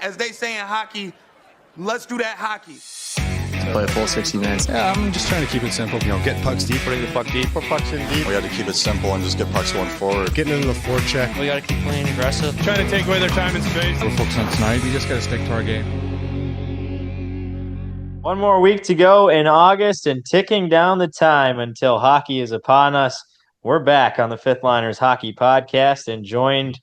As they say in hockey, let's do that hockey. Play a full 60 minutes. Yeah, I'm just trying to keep it simple. Get pucks deep, bring the puck deep. Put pucks in deep. We got to keep it simple and just get pucks going forward. Getting into the forecheck. We got to keep playing aggressive. Trying to take away their time and space. We're focused on tonight. We just got to stick to our game. One more week to go in August and ticking down the time until hockey is upon us. We're back on the Fifth Liners Hockey Podcast and joined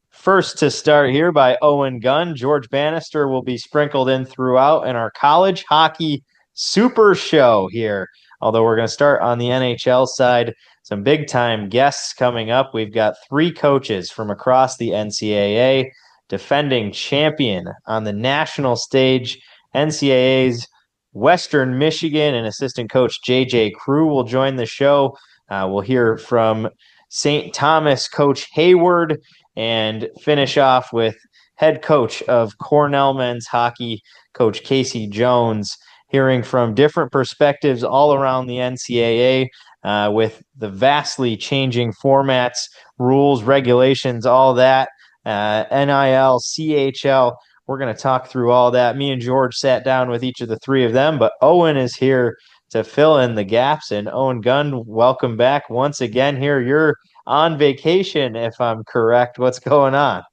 first to start here by Owen Gunn. George Bannister will be sprinkled in throughout in our college hockey super show here. Although we're going to start on the NHL side, some big time guests coming up. We've got three coaches from across the NCAA, defending champion on the national stage, NCAA's Western Michigan, and assistant coach JJ Crew will join the show. We'll hear from St. Thomas coach Hayward and finish off with head coach of Cornell men's hockey, Coach Casey Jones, hearing from different perspectives all around the NCAA with the vastly changing formats, rules, regulations, all that, NIL, CHL. We're going to talk through all that. Me and George sat down with each of the three of them, but Owen is here to fill in the gaps. And Owen Gunn, welcome back once again here. You're on vacation, if I'm correct. What's going on?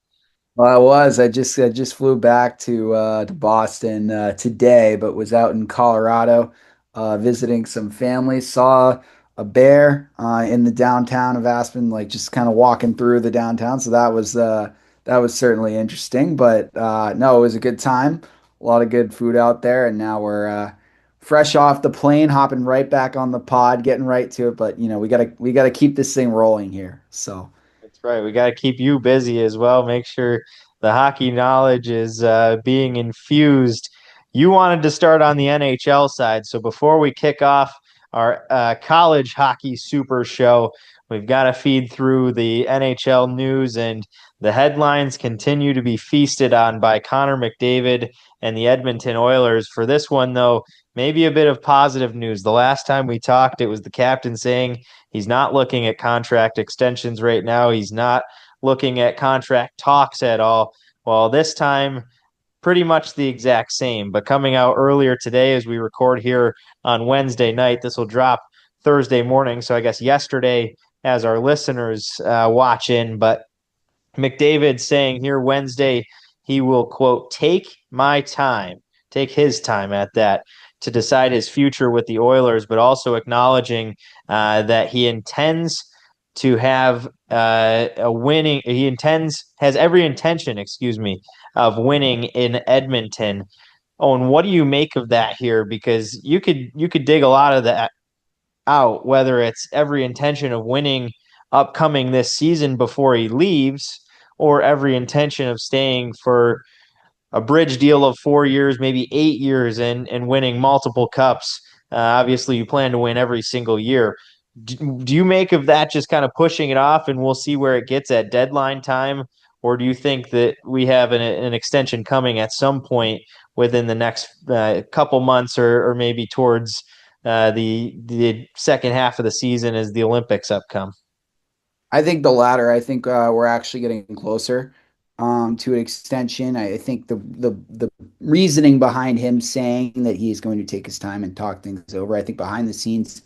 Well, I was. I just flew back to Boston today, but was out in Colorado visiting some family. Saw a bear in the downtown of Aspen, like just kind of walking through the downtown. So that was certainly interesting. But no, it was a good time. A lot of good food out there, and now we're fresh off the plane, hopping right back on the pod, getting right to it. But we gotta keep this thing rolling here. So. Right. We got to keep you busy as well. Make sure the hockey knowledge is being infused. You wanted to start on the NHL side. So before we kick off our college hockey super show, we've got to feed through the NHL news, and the headlines continue to be feasted on by Connor McDavid and the Edmonton Oilers. For this one, though, maybe a bit of positive news. The last time we talked, it was the captain saying he's not looking at contract extensions right now. He's not looking at contract talks at all. Well, this time, pretty much the exact same. But coming out earlier today as we record here on Wednesday night, this will drop Thursday morning. So I guess yesterday as our listeners watch in. But McDavid saying here Wednesday he will, quote, take his time at that, to decide his future with the Oilers, but also acknowledging that he intends to have has every intention, of winning in Edmonton. Oh, and what do you make of that here? Because you could dig a lot of that out, whether it's every intention of winning upcoming this season before he leaves, or every intention of staying for a bridge deal of 4 years, maybe 8 years, and winning multiple cups. Obviously, you plan to win every single year. Do you make of that just kind of pushing it off, and we'll see where it gets at deadline time? Or do you think that we have an extension coming at some point within the next couple months, or maybe towards the second half of the season as the Olympics upcome? I think the latter. I think we're actually getting closer to an extension. I think the reasoning behind him saying that he's going to take his time and talk things over, I think behind the scenes,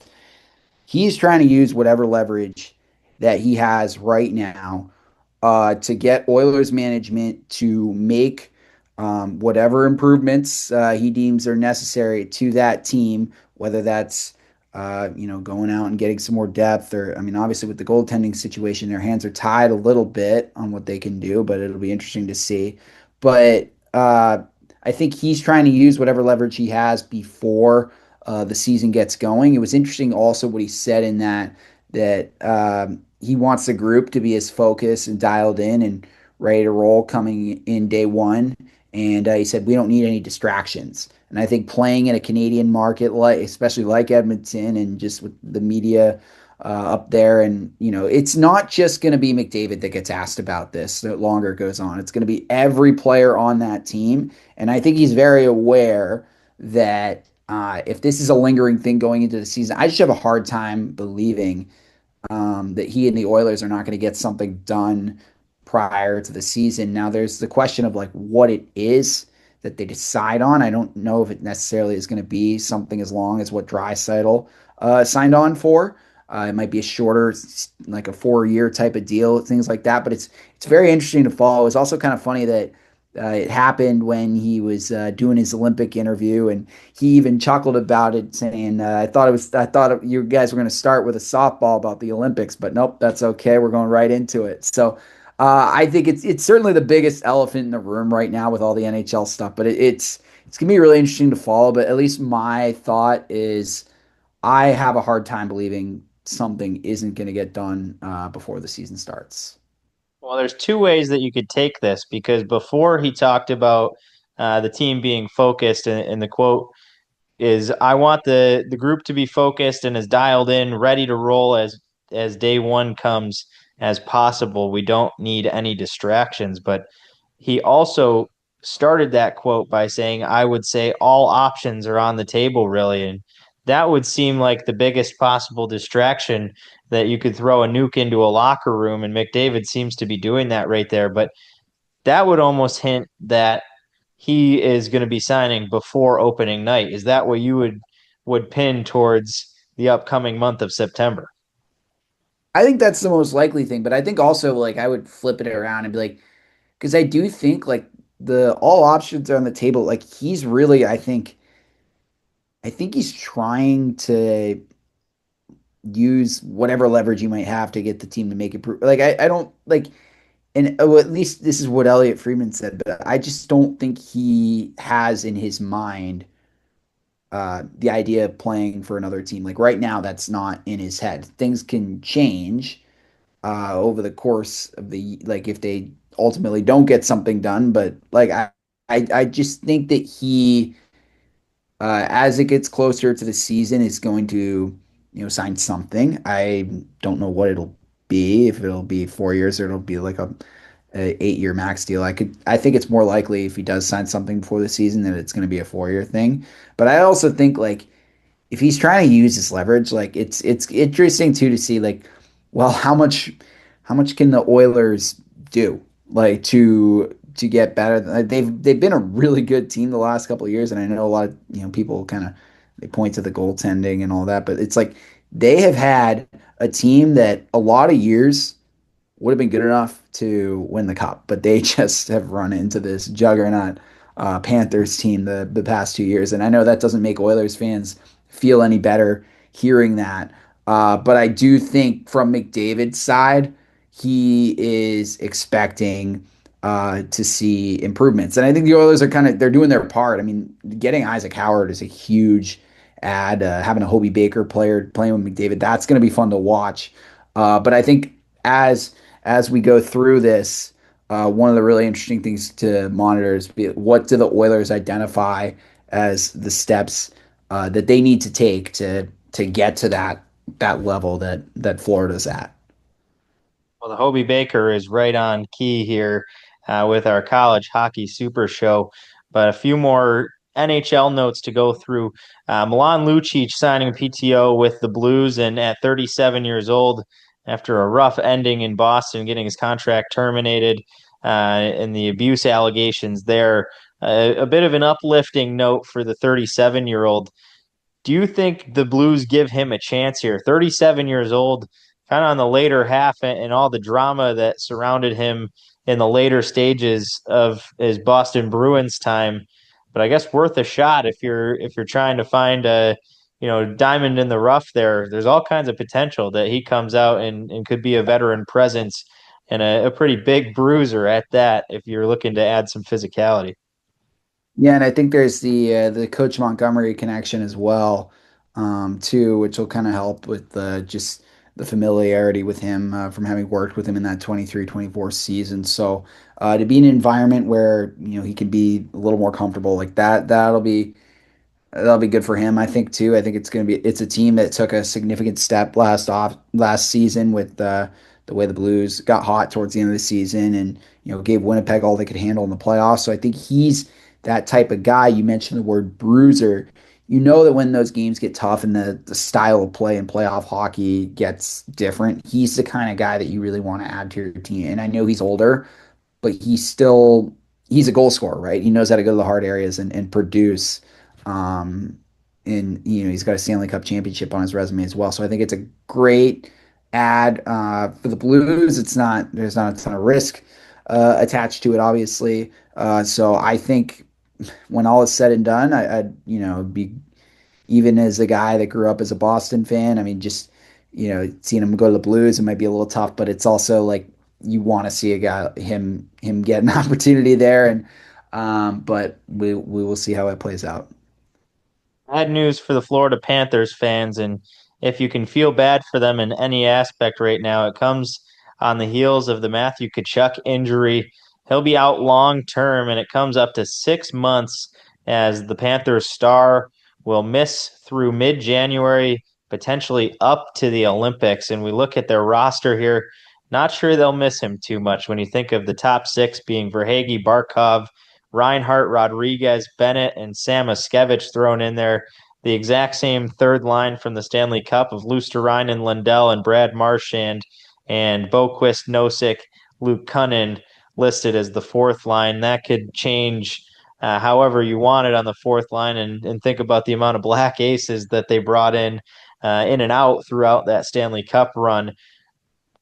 he's trying to use whatever leverage that he has right now to get Oilers management to make whatever improvements he deems are necessary to that team, whether that's going out and getting some more depth, or, obviously with the goaltending situation, their hands are tied a little bit on what they can do, but it'll be interesting to see. But I think he's trying to use whatever leverage he has before the season gets going. It was interesting also what he said in that he wants the group to be as focused and dialed in and ready to roll coming in day one. And he said, we don't need any distractions. And I think playing in a Canadian market, especially like Edmonton, and just with the media up there, and it's not just going to be McDavid that gets asked about this the longer it goes on. It's going to be every player on that team. And I think he's very aware that if this is a lingering thing going into the season, I just have a hard time believing that he and the Oilers are not going to get something done prior to the season. Now there's the question of like what it is that they decide on. I don't know if it necessarily is going to be something as long as what Draisaitl signed on for. It might be a shorter, like a 4-year type of deal, things like that. But it's very interesting to follow. It's also kind of funny that it happened when he was doing his Olympic interview, and he even chuckled about it, saying, I thought you guys were going to start with a softball about the Olympics, but nope, that's okay. We're going right into it." So I think it's certainly the biggest elephant in the room right now with all the NHL stuff. But it's gonna be really interesting to follow. But at least my thought is, I have a hard time believing something isn't going to get done before the season starts. Well, there's two ways that you could take this, because before he talked about the team being focused, and the quote is, "I want the group to be focused and as dialed in, ready to roll as day one comes as possible. We don't need any distractions." But he also started that quote by saying, "I would say all options are on the table, really." And that would seem like the biggest possible distraction, that you could throw a nuke into a locker room, and McDavid seems to be doing that right there. But that would almost hint that he is going to be signing before opening night. Is that what you would pin towards the upcoming month of September? I think that's the most likely thing, but I think also like I would flip it around and be like, because I do think like the all options are on the table. Like he's really, I think he's trying to use whatever leverage he might have to get the team to make it. Like I don't like, and at least this is what Elliot Friedman said, but I just don't think he has in his mind the idea of playing for another team. Like right now, that's not in his head. Things can change over the course of the, like if they ultimately don't get something done. But like I just think that he, as it gets closer to the season, is going to sign something. I don't know what it'll be. If it'll be 4 years or it'll be like a 8-year max deal. I think it's more likely if he does sign something before the season that it's going to be a 4-year thing. But I also think like if he's trying to use his leverage, like it's interesting too to see like, well, how much can the Oilers do like to get better? They've been a really good team the last couple of years, and I know a lot of people kind of they point to the goaltending and all that, but it's like they have had a team that a lot of years would have been good enough to win the cup, but they just have run into this juggernaut Panthers team the past 2 years. And I know that doesn't make Oilers fans feel any better hearing that. But I do think from McDavid's side, he is expecting to see improvements. And I think the Oilers are they're doing their part. I mean, getting Isaac Howard is a huge add. Having a Hobie Baker player playing with McDavid, that's going to be fun to watch. But I think as we go through this, one of the really interesting things to monitor is what do the Oilers identify as the steps that they need to take to get to that level that Florida's at. Well, the Hobie Baker is right on key here with our college hockey super show. But a few more NHL notes to go through. Milan Lucic signing a PTO with the Blues, and at 37 years old, after a rough ending in Boston, getting his contract terminated, and the abuse allegations there. A bit of an uplifting note for the 37-year-old. Do you think the Blues give him a chance here? 37 years old, kind of on the later half, and all the drama that surrounded him in the later stages of his Boston Bruins time. But I guess worth a shot if you're trying to find a diamond in the rough there. There's all kinds of potential that he comes out and could be a veteran presence and a pretty big bruiser at that if you're looking to add some physicality. Yeah, and I think there's the Coach Montgomery connection as well, too, which will kind of help with just the familiarity with him from having worked with him in that 23-24 season. So to be in an environment where he can be a little more comfortable like that, that'll be good for him, I think too. I think it's a team that took a significant step last season with the way the Blues got hot towards the end of the season and gave Winnipeg all they could handle in the playoffs. So I think he's that type of guy. You mentioned the word bruiser. you know that when those games get tough and the style of play and playoff hockey gets different, he's the kind of guy that you really want to add to your team. And I know he's older, but he's a goal scorer, right? He knows how to go to the hard areas and produce. Um, and he's got a Stanley Cup championship on his resume as well. So I think it's a great add for the Blues. There's not a ton of risk attached to it, obviously. So I think when all is said and done, I'd be, even as a guy that grew up as a Boston fan. I mean, just seeing him go to the Blues, it might be a little tough, but it's also like you want to see a guy him get an opportunity there, and but we will see how it plays out. Bad news for the Florida Panthers fans, and if you can feel bad for them in any aspect right now, it comes on the heels of the Matthew Tkachuk injury. He'll be out long term, and it comes up to 6 months as the Panthers star will miss through mid-January, potentially up to the Olympics. And we look at their roster here, not sure they'll miss him too much when you think of the top six being Verhaeghe, Barkov, Reinhart, Rodriguez, Bennett, and Sam Oskevich thrown in there. The exact same third line from the Stanley Cup of Luosterainen, Lundell, and Brad Marchand, and Boquist, Nosek, Luke Cunnin listed as the fourth line. That could change however you want it on the fourth line, and think about the amount of black aces that they brought in and out throughout that Stanley Cup run.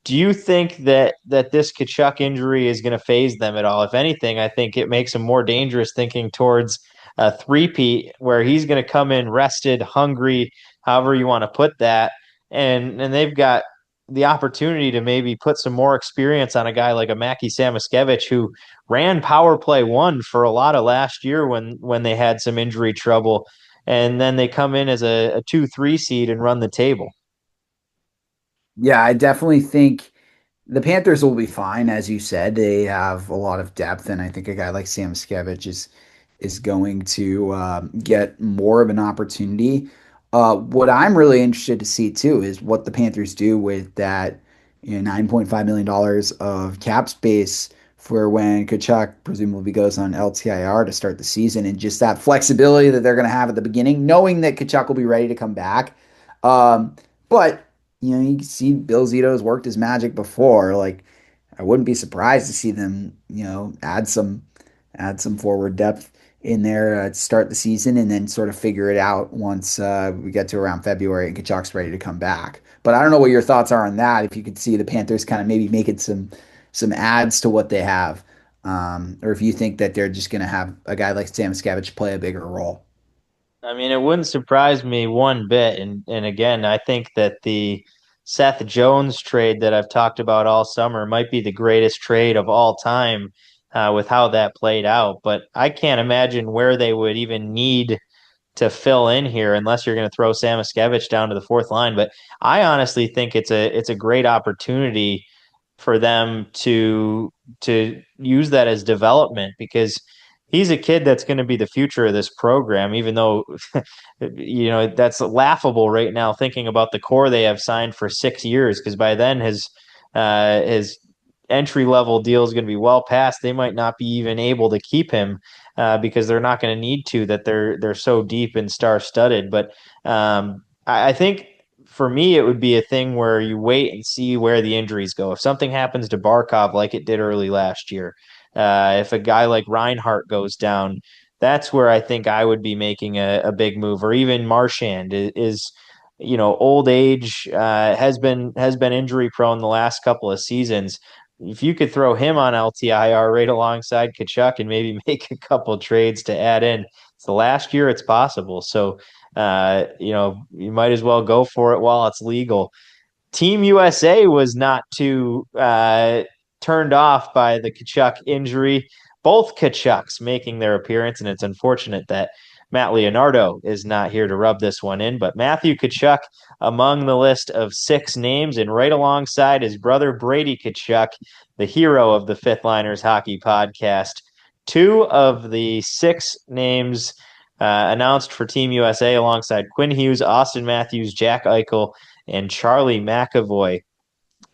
Do you think that this Kachuk injury is going to phase them at all? If anything, I think it makes them more dangerous thinking towards a three-peat where he's going to come in rested, hungry, however you want to put that, and they've got the opportunity to maybe put some more experience on a guy like a Mackie Samoskevich who ran power play one for a lot of last year when they had some injury trouble, and then they come in as a 2-3 seed and run the table. Yeah, I definitely think the Panthers will be fine. As you said, they have a lot of depth, and I think a guy like Sam Skevich is going to get more of an opportunity. What I'm really interested to see too is what the Panthers do with that $9.5 million of cap space for when Kachuk presumably goes on LTIR to start the season, and just that flexibility that they're going to have at the beginning, knowing that Kachuk will be ready to come back. But you can see Bill Zito has worked his magic before. Like, I wouldn't be surprised to see them, add some forward depth in there to start the season, and then sort of figure it out once we get to around February and Kachuk's ready to come back. But I don't know what your thoughts are on that. If you could see the Panthers kind of maybe making some adds to what they have, or if you think that they're just going to have a guy like Sam Skevich play a bigger role. I mean, it wouldn't surprise me one bit. And again, I think that the Seth Jones trade that I've talked about all summer might be the greatest trade of all time with how that played out. But I can't imagine where they would even need to fill in here unless you're going to throw Samoskevich down to the fourth line. But I honestly think it's a great opportunity for them to use that as development, because he's a kid that's going to be the future of this program, even though that's laughable right now thinking about the core they have signed for 6 years, because by then his entry level deal is going to be well past. They might not be even able to keep him because they're not going to need to, that they're so deep and star studded. But I think for me, it would be a thing where you wait and see where the injuries go. If something happens to Barkov like it did early last year, if a guy like Reinhart goes down, that's where I think I would be making a big move. Or even Marchand is old age, has been injury prone the last couple of seasons. If you could throw him on LTIR right alongside Kachuk and maybe make a couple trades to add in, it's the last year it's possible. So you might as well go for it while it's legal. Team USA was not too turned off by the Kachuk injury. Both Kachucks making their appearance, and it's unfortunate that Matt Leonardo is not here to rub this one in, but Matthew Kachuk among the list of 6 names, and right alongside his brother Brady Kachuk, the hero of the Fifth Liners Hockey Podcast. 2 of the 6 names announced for Team USA alongside Quinn Hughes, Austin Matthews, Jack Eichel, and Charlie McAvoy.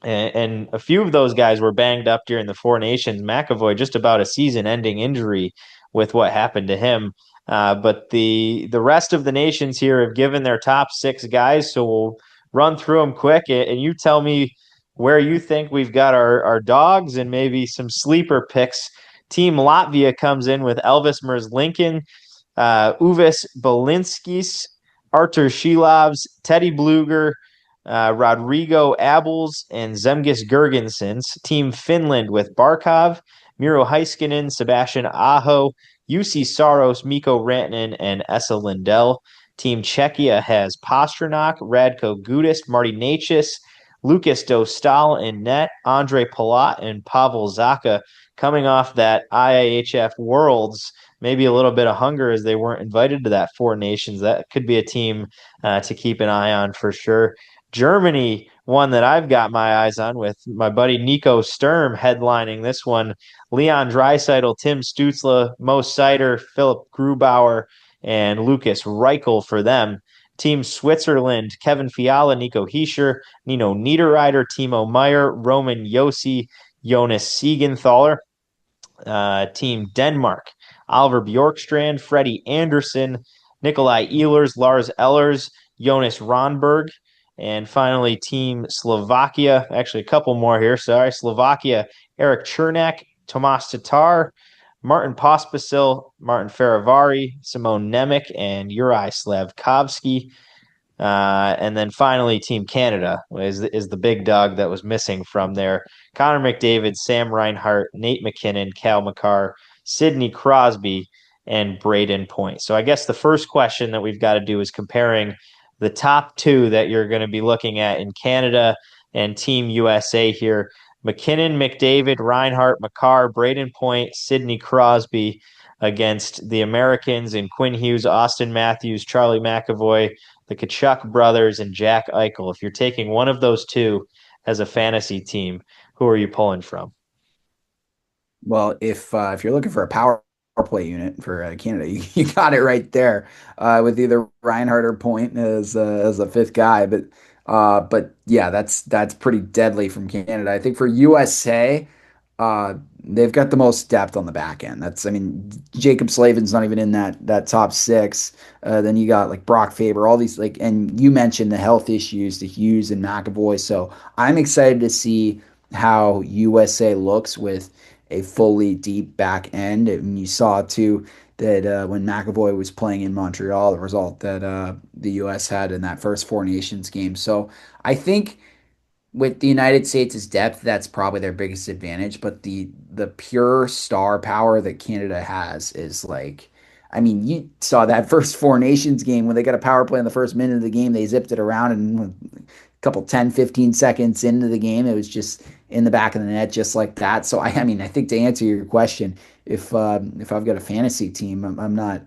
And a few of those guys were banged up during the Four Nations. McAvoy, just about a season-ending injury with what happened to him. But the rest of the nations here have given their top 6 guys, so we'll run through them quick, and you tell me where you think we've got our dogs and maybe some sleeper picks. Team Latvia comes in with Elvis Merzlinkin, Uvis Balinskis, Artur Shilovs, Teddy Bluger, Rodrigo Abels, and Zemgus Gergensons. Team Finland with Barkov, Miro Heiskanen, Sebastian Aho, UC Saros, Mikko Rantanen, and Esa Lindell. Team Czechia has Pasternak, Radko Gudas, Marty Necas, Lucas Dostal in net, Andre Palat, and Pavel Zacha coming off that IIHF Worlds. Maybe a little bit of hunger as they weren't invited to that 4 nations. That could be a team to keep an eye on for sure. Germany, one that I've got my eyes on with my buddy Nico Sturm headlining this one. Leon Draisaitl, Tim Stutzla, Mo Seider, Philip Grubauer, and Lucas Reichel for them. Team Switzerland, Kevin Fiala, Nico Hischer, Nino Niederreiter, Timo Meyer, Roman Josi, Jonas Siegenthaler. Team Denmark, Oliver Bjorkstrand, Freddie Anderson, Nikolai Ehlers, Lars Ellers, Jonas Ronberg. And finally, Team Slovakia, actually a couple more here, sorry. Slovakia, Eric Chernak, Tomas Tatar, Martin Pospisil, Martin Faravari, Simone Nemec, and Juraj Slavkovsky. And then finally, Team Canada is the big dog that was missing from there. Connor McDavid, Sam Reinhart, Nate McKinnon, Cal McCarr, Sidney Crosby, and Braden Point. So I guess the first question that we've got to do is comparing the top 2 that you're going to be looking at in Canada and Team USA here. McKinnon, McDavid, Reinhart, McCarr, Braden Point, Sidney Crosby against the Americans in Quinn Hughes, Austin Matthews, Charlie McAvoy, the Kachuk brothers, and Jack Eichel. If you're taking one of those 2 as a fantasy team, who are you pulling from? Well, if you're looking for a power play unit for Canada, you got it right there with either Reinhardt or Point as a 5th guy. But yeah, that's pretty deadly from Canada. I think for USA, they've got the most depth on the back end. Jacob Slavin's not even in that top 6. Then you got like Brock Faber, all these and you mentioned the health issues to Hughes and McAvoy. So I'm excited to see how USA looks with a fully deep back end. And you saw too that when McAvoy was playing in Montreal, the result that the U.S. had in that first 4 Nations game. So I think with the United States' depth, that's probably their biggest advantage. But the pure star power that Canada has is you saw that first 4 Nations game when they got a power play in the first minute of the game, they zipped it around, and a couple 10, 15 seconds into the game, it was just in the back of the net just like that. So I think to answer your question, if I've got a fantasy team, I'm not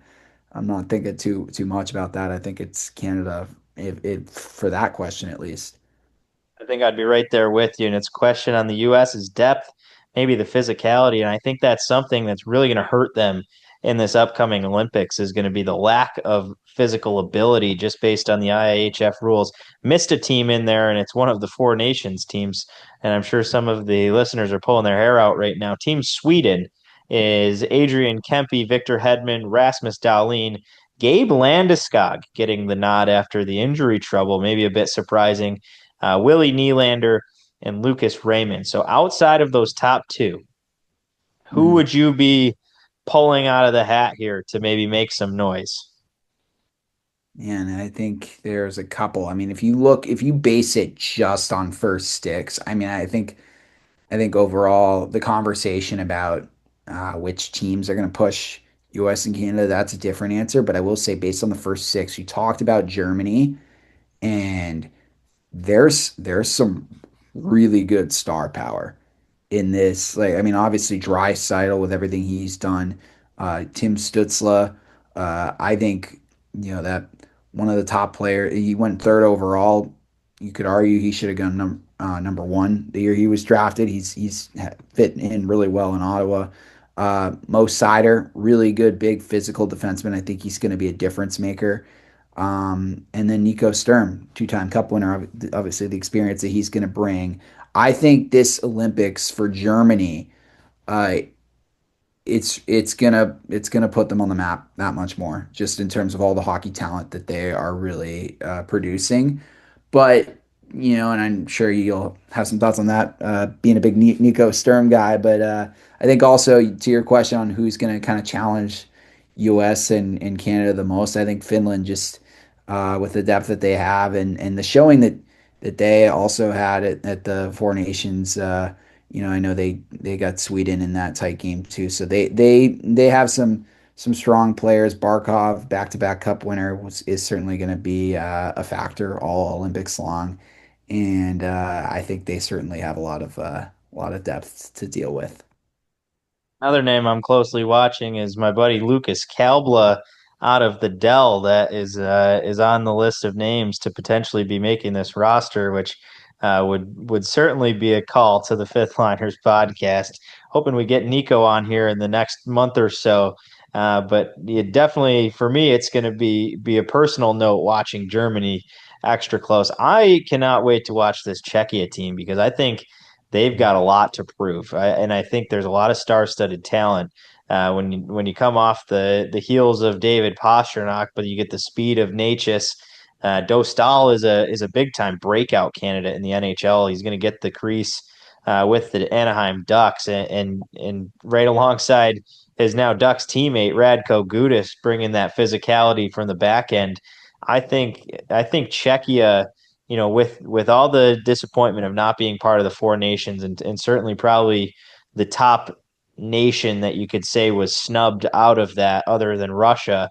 thinking too much about that. I think it's Canada for that question at least. I think I'd be right there with you. And it's a question on the U.S.'s depth, maybe the physicality. And I think that's something that's really going to hurt them in this upcoming Olympics is going to be the lack of physical ability just based on the IIHF rules. Missed a team in there, and it's one of the 4 nations teams. And I'm sure some of the listeners are pulling their hair out right now. Team Sweden is Adrian Kempe, Victor Hedman, Rasmus Dahlin, Gabe Landeskog getting the nod after the injury trouble, maybe a bit surprising. Willie Nylander and Lucas Raymond. So outside of those top 2, who would you be pulling out of the hat here to maybe make some noise? Man, I think there's a couple. If you base it just on first sticks, I think overall the conversation about which teams are going to push U.S. and Canada, that's a different answer. But I will say, based on the first 6, you talked about Germany, and there's some really good star power in this. Obviously Draisaitl with everything he's done, Tim Stutzla. I think that one of the top players. He went 3rd overall. You could argue he should have gone number 1 the year he was drafted. He's fit in really well in Ottawa. Mo Seider, really good, big physical defenseman. I think he's going to be a difference maker. And then Nico Sturm, 2-time Cup winner, obviously the experience that he's going to bring. I think this Olympics for Germany, it's gonna put them on the map that much more, just in terms of all the hockey talent that they are really producing. But and I'm sure you'll have some thoughts on that, being a big Nico Sturm guy. But I think also to your question on who's going to kind of challenge U.S. and Canada the most, I think Finland, just with the depth that they have and the showing that they also had at the Four Nations. I know they got Sweden in that tight game too. So they have some strong players. Barkov, back-to-back cup winner, is certainly going to be a factor all Olympics long. And I think they certainly have a lot of depth to deal with. Another name I'm closely watching is my buddy Lucas Kalbla out of the Dell. That is on the list of names to potentially be making this roster, which would certainly be a call to the Fifth Liners podcast. Hoping we get Nico on here in the next month or so. But definitely, for me, it's going to be a personal note watching Germany extra close. I cannot wait to watch this Czechia team because I think they've got a lot to prove, and I think there's a lot of star-studded talent. When you come off the heels of David Pastrnak, but you get the speed of Natchez. Dostal is a big time breakout candidate in the NHL. He's going to get the crease with the Anaheim Ducks, and right alongside his now Ducks teammate Radko Gudas, bringing that physicality from the back end. I think Czechia, with all the disappointment of not being part of the Four Nations, and certainly probably the top nation that you could say was snubbed out of that, other than Russia,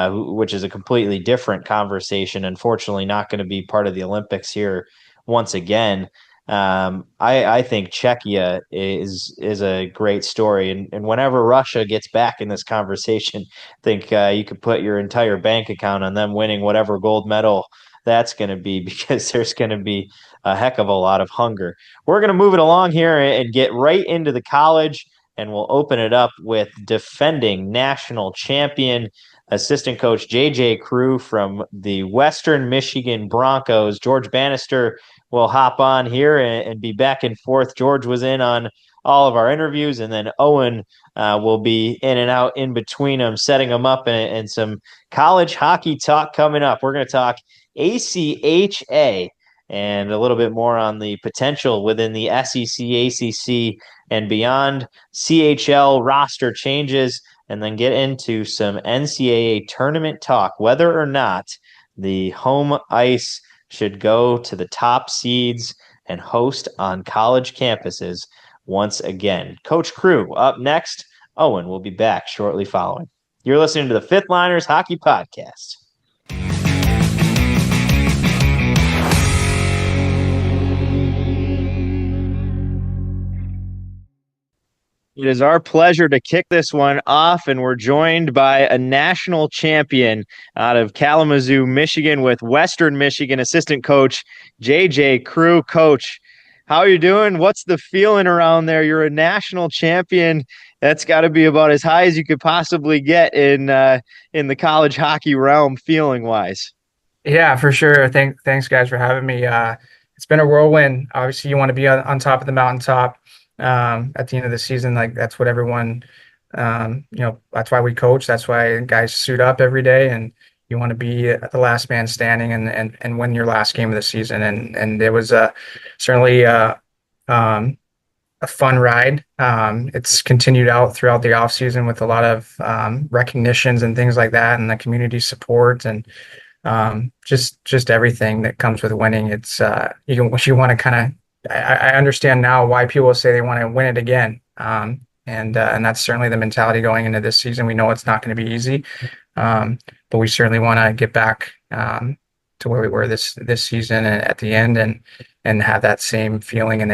which is a completely different conversation. Unfortunately, not going to be part of the Olympics here once again. I think Czechia is a great story, and whenever Russia gets back in this conversation, I think you could put your entire bank account on them winning whatever gold medal that's going to be, because there's going to be a heck of a lot of hunger. We're going to move it along here and get right into the college, and we'll open it up with defending national champion assistant coach JJ Crew from the Western Michigan Broncos. George Bannister will hop on here and be back and forth. George was in on all of our interviews, and then Owen will be in and out in between them, setting them up, and some college hockey talk coming up. We're going to talk ACHA and a little bit more on the potential within the SEC, ACC, and beyond, CHL roster changes, and then get into some NCAA tournament talk, whether or not the home ice should go to the top seeds and host on college campuses once again. Coach Crew up next. Owen will be back shortly following. You're listening to the Fifth Liners Hockey Podcast. It is our pleasure to kick this one off, and we're joined by a national champion out of Kalamazoo, Michigan, with Western Michigan assistant coach JJ Crew. Coach, how are you doing? What's the feeling around there? You're a national champion. That's got to be about as high as you could possibly get in the college hockey realm, feeling wise. Yeah, for sure. Thanks, guys, for having me. It's been a whirlwind. Obviously, you want to be on top of the mountaintop. At the end of the season, like that's what everyone, that's why we coach. That's why guys suit up every day, and you want to be the last man standing and win your last game of the season. And it was certainly a fun ride. It's continued out throughout the off season with a lot of recognitions and things like that, and the community support and just everything that comes with winning. It's you want to kind of. I understand now why people say they want to win it again. And that's certainly the mentality going into this season. We know it's not going to be easy, but we certainly want to get back to where we were this season at the end, and have that same feeling and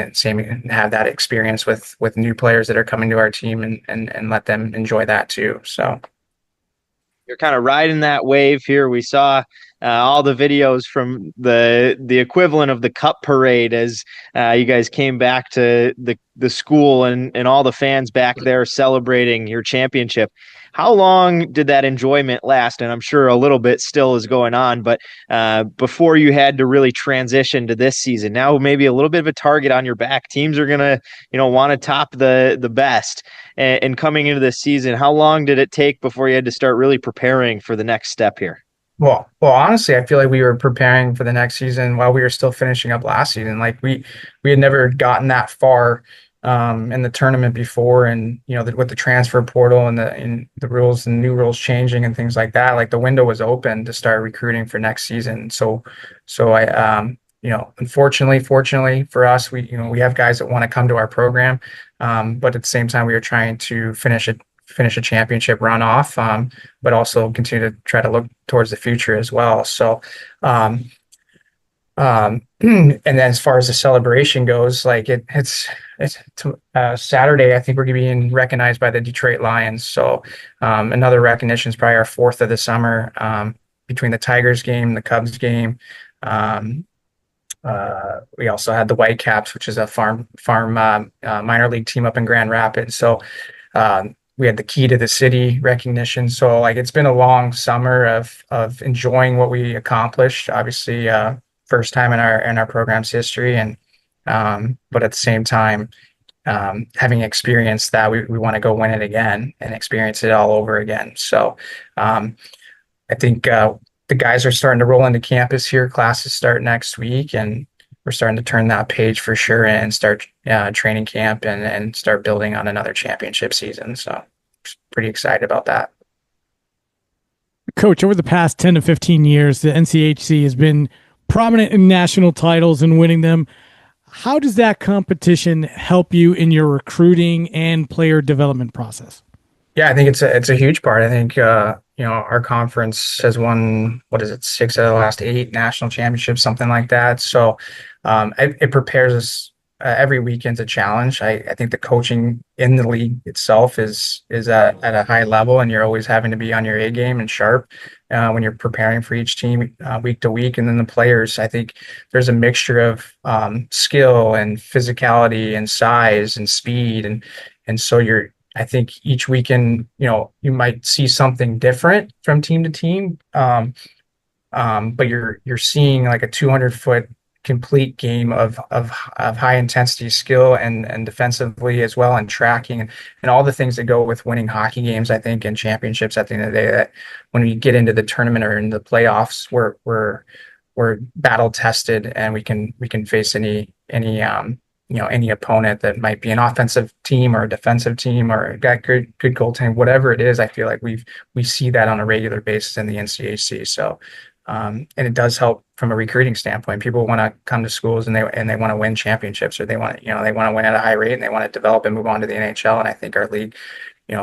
have that experience with new players that are coming to our team, and let them enjoy that too. So you're kind of riding that wave here. We saw all the videos from the equivalent of the Cup Parade as you guys came back to the school, and all the fans back there celebrating your championship. How long did that enjoyment last? And I'm sure a little bit still is going on, but before you had to really transition to this season, now maybe a little bit of a target on your back. Teams are going to, want to top the best. And coming into this season, how long did it take before you had to start really preparing for the next step here? Well, honestly, I feel like we were preparing for the next season while we were still finishing up last season. Like we had never gotten that far in the tournament before, and with the transfer portal and the rules and new rules changing and things like that, like the window was open to start recruiting for next season. So I unfortunately, fortunately for us, we have guys that want to come to our program, but at the same time we were trying to finish a championship run off, but also continue to try to look towards the future as well. So, and then as far as the celebration goes, like it's Saturday, I think we're being recognized by the Detroit Lions. So, another recognition is probably our fourth of the summer, between the Tigers game, the Cubs game. We also had the Whitecaps, which is a farm minor league team up in Grand Rapids. So, we had the Key to the City recognition. So like it's been a long summer of enjoying what we accomplished. Obviously, first time in our program's history, and but at the same time, having experienced that, we want to go win it again and experience it all over again. So I think the guys are starting to roll into campus here. Classes start next week, and we're starting to turn that page for sure and start training camp and start building on another championship season. So pretty excited about that. Coach, over the past 10 to 15 years, the NCHC has been prominent in national titles and winning them. How does that competition help you in your recruiting and player development process? Yeah, I think it's a huge part. I think our conference has won 6 out of the last 8 national championships, something like that. So it prepares us every weekend's a challenge. I think the coaching in the league itself is at a high level, and you're always having to be on your A game and sharp when you're preparing for each team week to week. And then the players, I think there's a mixture of skill and physicality and size and speed, and so I think each weekend, you might see something different from team to team, but you're seeing like a 200-foot complete game of high intensity skill and defensively as well, and tracking and all the things that go with winning hockey games. I think, and championships at the end of the day, that when we get into the tournament or in the playoffs, we're battle tested, and we can face any opponent that might be an offensive team or a defensive team or got good goaltending, whatever it is. I feel like we see that on a regular basis in the NCAC. So, and it does help from a recruiting standpoint. People want to come to schools and they want to win championships, or they want to win at a high rate, and they want to develop and move on to the NHL. And I think our league,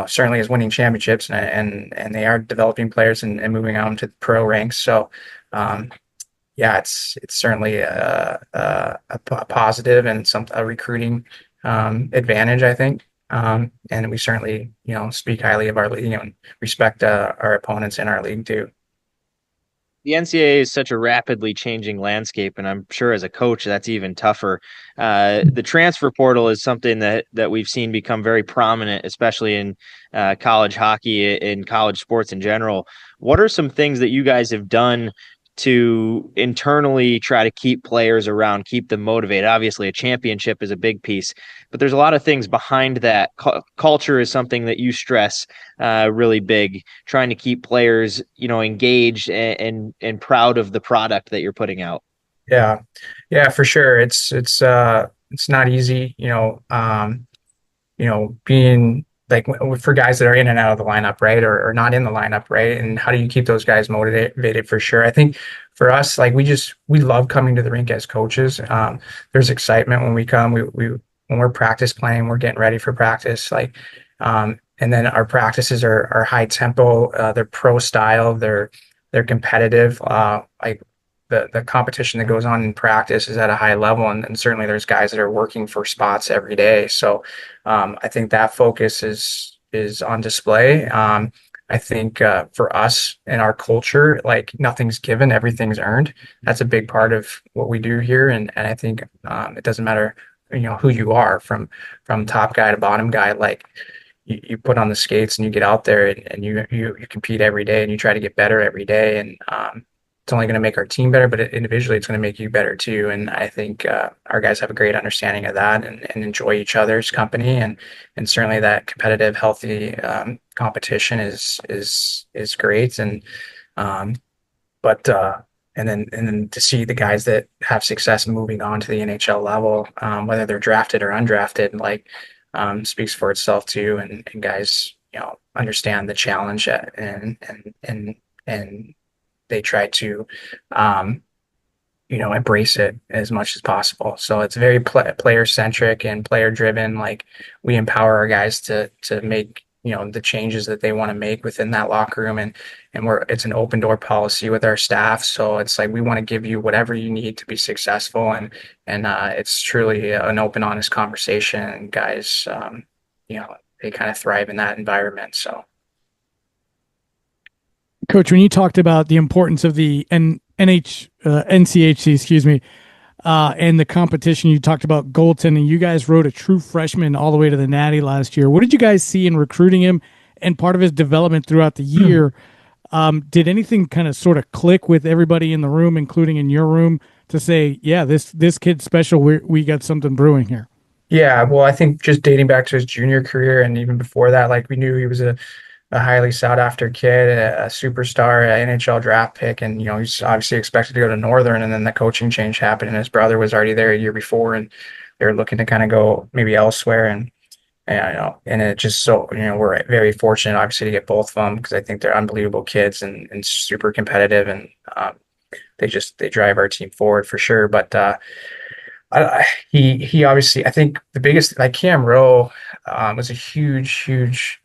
certainly is winning championships, and they are developing players and moving on to the pro ranks. So, yeah, it's certainly a positive and a recruiting advantage, I think. And we certainly, speak highly of our league and respect our opponents in our league too. The NCAA is such a rapidly changing landscape, and I'm sure as a coach that's even tougher. The transfer portal is something that we've seen become very prominent, especially in college hockey, in college sports in general. What are some things that you guys have done to internally try to keep players around, keep them motivated? Obviously, a championship is a big piece, but there's a lot of things behind that. Culture is something that you stress really big, trying to keep players, engaged and proud of the product that you're putting out. Yeah, for sure. It's not easy, being like for guys that are in and out of the lineup, right, or not in the lineup, right, and how do you keep those guys motivated? For sure. I think for us, like we love coming to the rink as coaches. There's excitement when we come. When we're practice playing, we're getting ready for practice, and then our practices are high tempo. They're pro style. They're competitive. The competition that goes on in practice is at a high level, and certainly there's guys that are working for spots every day. So I think that focus is on display. I think for us and our culture, like nothing's given, everything's earned. That's a big part of what we do here, and I think it doesn't matter who you are, from top guy to bottom guy. Like you put on the skates and you get out there and you compete every day and you try to get better every day. And it's only going to make our team better, but individually it's going to make you better too. And I think our guys have a great understanding of that and enjoy each other's company. And certainly that competitive, healthy competition is great. And and then to see the guys that have success moving on to the NHL level, whether they're drafted or undrafted, like speaks for itself too. And guys, understand the challenge and they try to, embrace it as much as possible. So it's very player centric and player driven. Like we empower our guys to make, the changes that they want to make within that locker room. And it's an open door policy with our staff. So it's like, we want to give you whatever you need to be successful. And it's truly an open, honest conversation. And guys, they kind of thrive in that environment. So. Coach, when you talked about the importance of the NCHC, and the competition, you talked about goaltending. You guys rode a true freshman all the way to the Natty last year. What did you guys see in recruiting him and part of his development throughout the year? Did anything kind of sort of click with everybody in the room, including in your room, to say, yeah, this kid's special. We got something brewing here? Yeah, well, I think just dating back to his junior career and even before that, like we knew he was a highly sought after kid, a superstar, an NHL draft pick. And, he's obviously expected to go to Northern, and then the coaching change happened and his brother was already there a year before and they were looking to kind of go maybe elsewhere. And it just, so, we're very fortunate obviously to get both of them because I think they're unbelievable kids and super competitive. And they drive our team forward for sure. But he obviously, I think the biggest, like Cam Rowe was a huge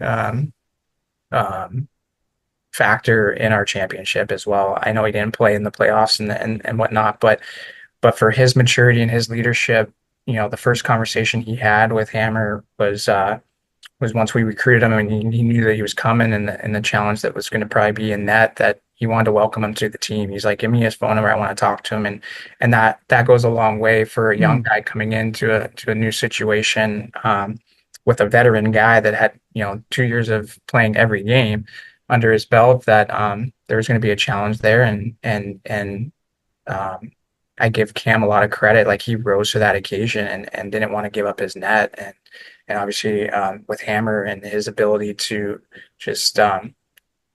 factor in our championship as well. I know he didn't play in the playoffs and whatnot, but for his maturity and his leadership, the first conversation he had with Hammer was once we recruited him and he knew that he was coming and the challenge that was going to probably be in that he wanted to welcome him to the team. He's like, give me his phone number. I want to talk to him. And that goes a long way for a young guy coming into a new situation, with a veteran guy that had 2 years of playing every game under his belt, that there was going to be a challenge there. And I give Cam a lot of credit. Like he rose to that occasion and didn't want to give up his net. And obviously with Hammer and his ability to just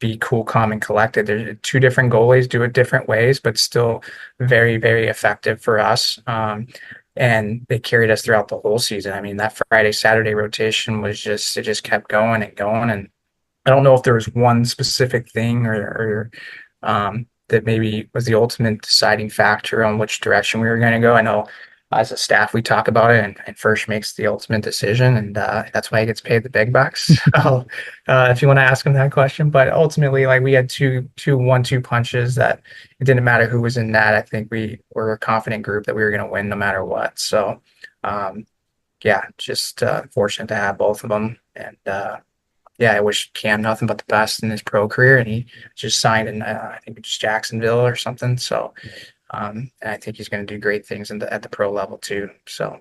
be cool, calm, and collected. There's two different goalies, do it different ways, but still very, very effective for us. And they carried us throughout the whole season. I mean, that Friday, Saturday rotation it just kept going and going. And I don't know if there was one specific thing or that maybe was the ultimate deciding factor on which direction we were going to go. I know as a staff, we talk about it and First makes the ultimate decision. And that's why he gets paid the big bucks. So if you want to ask him that question, but ultimately, like we had two 1-2 punches that it didn't matter who was in that. I think we were a confident group that we were going to win no matter what. So just fortunate to have both of them. And I wish Cam nothing but the best in his pro career. And he just signed in, I think it's Jacksonville or something. So and I think he's going to do great things at the pro level too. So.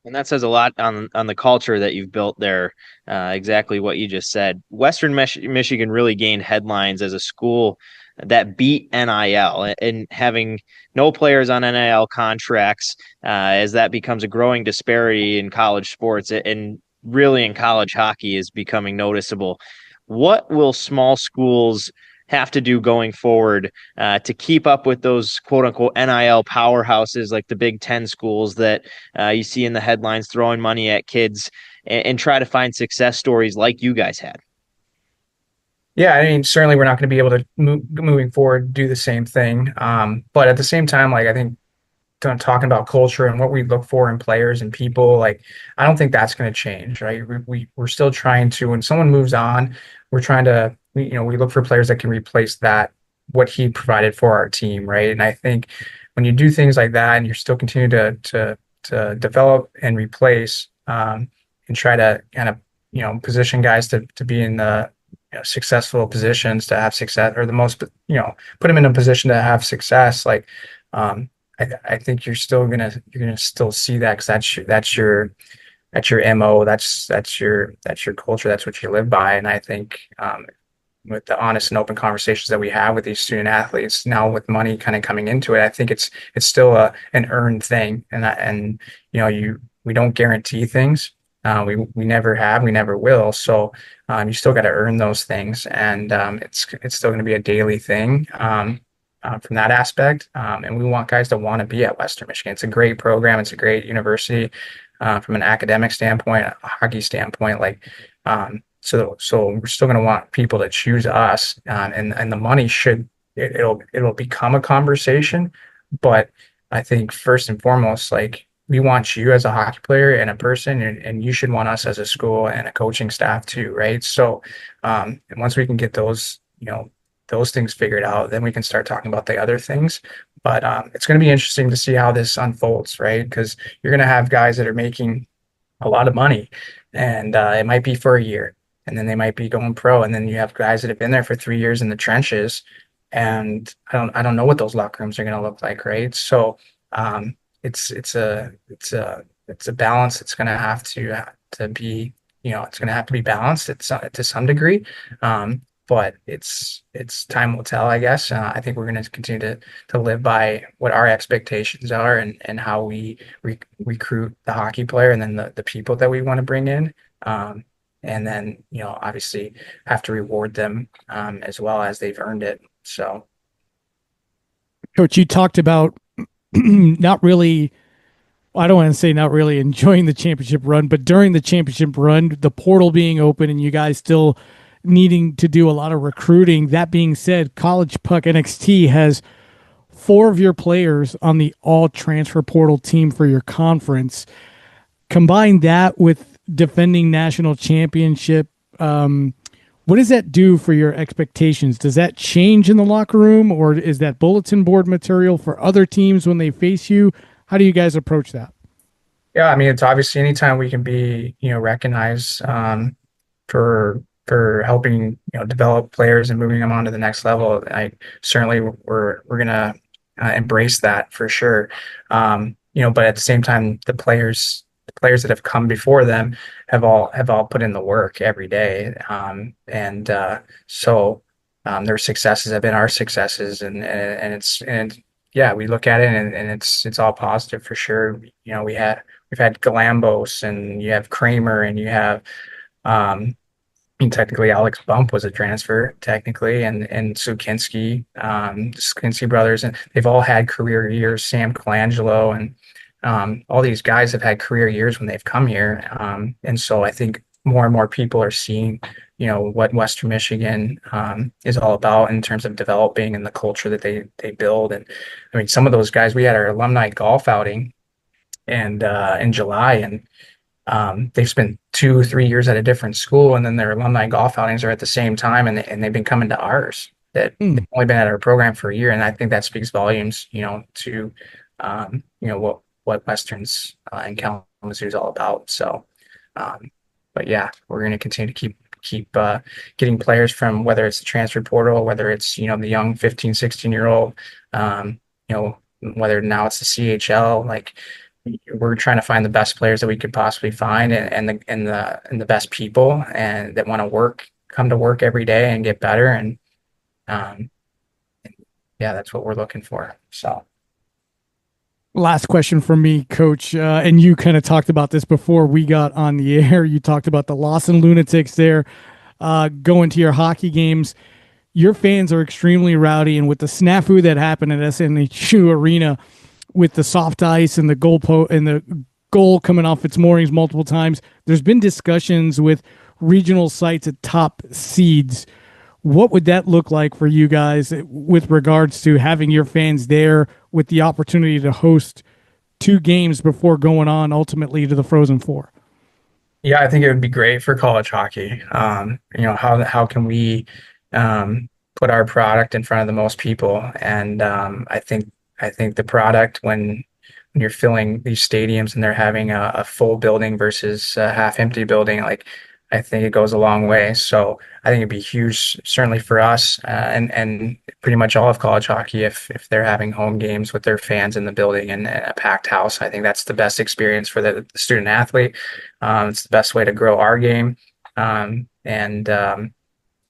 And that says a lot on the culture that you've built there. Exactly what you just said. Western Michigan really gained headlines as a school that beat NIL, and having no players on NIL contracts as that becomes a growing disparity in college sports and really in college hockey is becoming noticeable. What will small schools have to do going forward to keep up with those quote unquote NIL powerhouses like the Big Ten schools that you see in the headlines throwing money at kids and try to find success stories like you guys had? Yeah, I mean, certainly we're not going to be able to moving forward do the same thing. But at the same time, like I think talking about culture and what we look for in players and people, like I don't think that's going to change, right? We're still trying to, when someone moves on, we're trying to, we look for players that can replace that, what he provided for our team, right? And I think when you do things like that and you're still continue to develop and replace and try to kind of, position guys to be in the successful positions to have success, or the most, put them in a position to have success. Like, I think you're gonna still see that because that's your your MO. That's your culture. That's what you live by. And I think with the honest and open conversations that we have with these student athletes now, with money kind of coming into it, I think it's still an earned thing. And we don't guarantee things. We never have, we never will. So you still got to earn those things, and it's still going to be a daily thing from that aspect. And we want guys to want to be at Western Michigan. It's a great program. It's a great university from an academic standpoint, a hockey standpoint. So we're still going to want people to choose us, and the money it'll become a conversation. But I think first and foremost, we want you as a hockey player and a person, and you should want us as a school and a coaching staff too, right? So, and once we can get those things figured out, then we can start talking about the other things. But it's going to be interesting to see how this unfolds, right? Because you're going to have guys that are making a lot of money, and it might be for a year, and then they might be going pro, and then you have guys that have been there for 3 years in the trenches, and I don't know what those locker rooms are going to look like, right? So it's a balance. It's going to have to be, it's going to have to be balanced to some degree. But it's time will tell, I guess. I think we're going to continue to live by what our expectations are, and how we recruit the hockey player, and then the people that we want to bring in. And then, obviously have to reward them as well as they've earned it. So, Coach, you talked about not really, I don't want to say not really enjoying the championship run, but during the championship run, the portal being open and you guys still needing to do a lot of recruiting. That being said, College Puck NXT has 4 of your players on the all transfer portal team for your conference. Combine that with defending national championship. What does that do for your expectations? Does that change in the locker room, or is that bulletin board material for other teams when they face you? How do you guys approach that? Yeah, I mean, it's obviously anytime we can be, recognized for helping, develop players and moving them on to the next level. We're gonna embrace that for sure. But at the same time, the players that have come before them have all put in the work every day. So their successes have been our successes, and we look at it and it's all positive for sure. We've had Galambos, and you have Kramer, and you have, technically Alex Bump was a transfer technically, and Sukinski, Sukinski brothers, and they've all had career years. Sam Colangelo, and all these guys have had career years when they've come here. And so I think more and more people are seeing, what Western Michigan is all about in terms of developing, and the culture that they build. And I mean, some of those guys, we had our alumni golf outing and in July, and they've spent 2-3 years at a different school, and then their alumni golf outings are at the same time, and they've been coming to ours that they've only been at our program for a year. And I think that speaks volumes, to what Western's in Kalamazoo is all about. So, but yeah, we're going to continue to keep getting players from, whether it's the transfer portal, whether it's, the young 15, 16-year-old, whether now it's the CHL, we're trying to find the best players that we could possibly find, and the best people, and that want to come to work every day and get better. And yeah, that's what we're looking for. So. Last question from me, Coach, and you kind of talked about this before we got on the air. You talked about the Lawson Lunatics there, going to your hockey games. Your fans are extremely rowdy, and with the snafu that happened at SNHU Arena with the soft ice and the goal coming off its moorings multiple times, there's been discussions with regional sites at top seeds. What would that look like for you guys with regards to having your fans there, with the opportunity to host 2 games before going on ultimately to the Frozen Four? Yeah, I think it would be great for college hockey. How can we put our product in front of the most people? And I think the product, when you're filling these stadiums and they're having a full building versus a half empty building, I think it goes a long way. So I think it'd be huge, certainly for us, and pretty much all of college hockey if they're having home games with their fans in the building and a packed house. I think that's the best experience for the student athlete. It's the best way to grow our game. And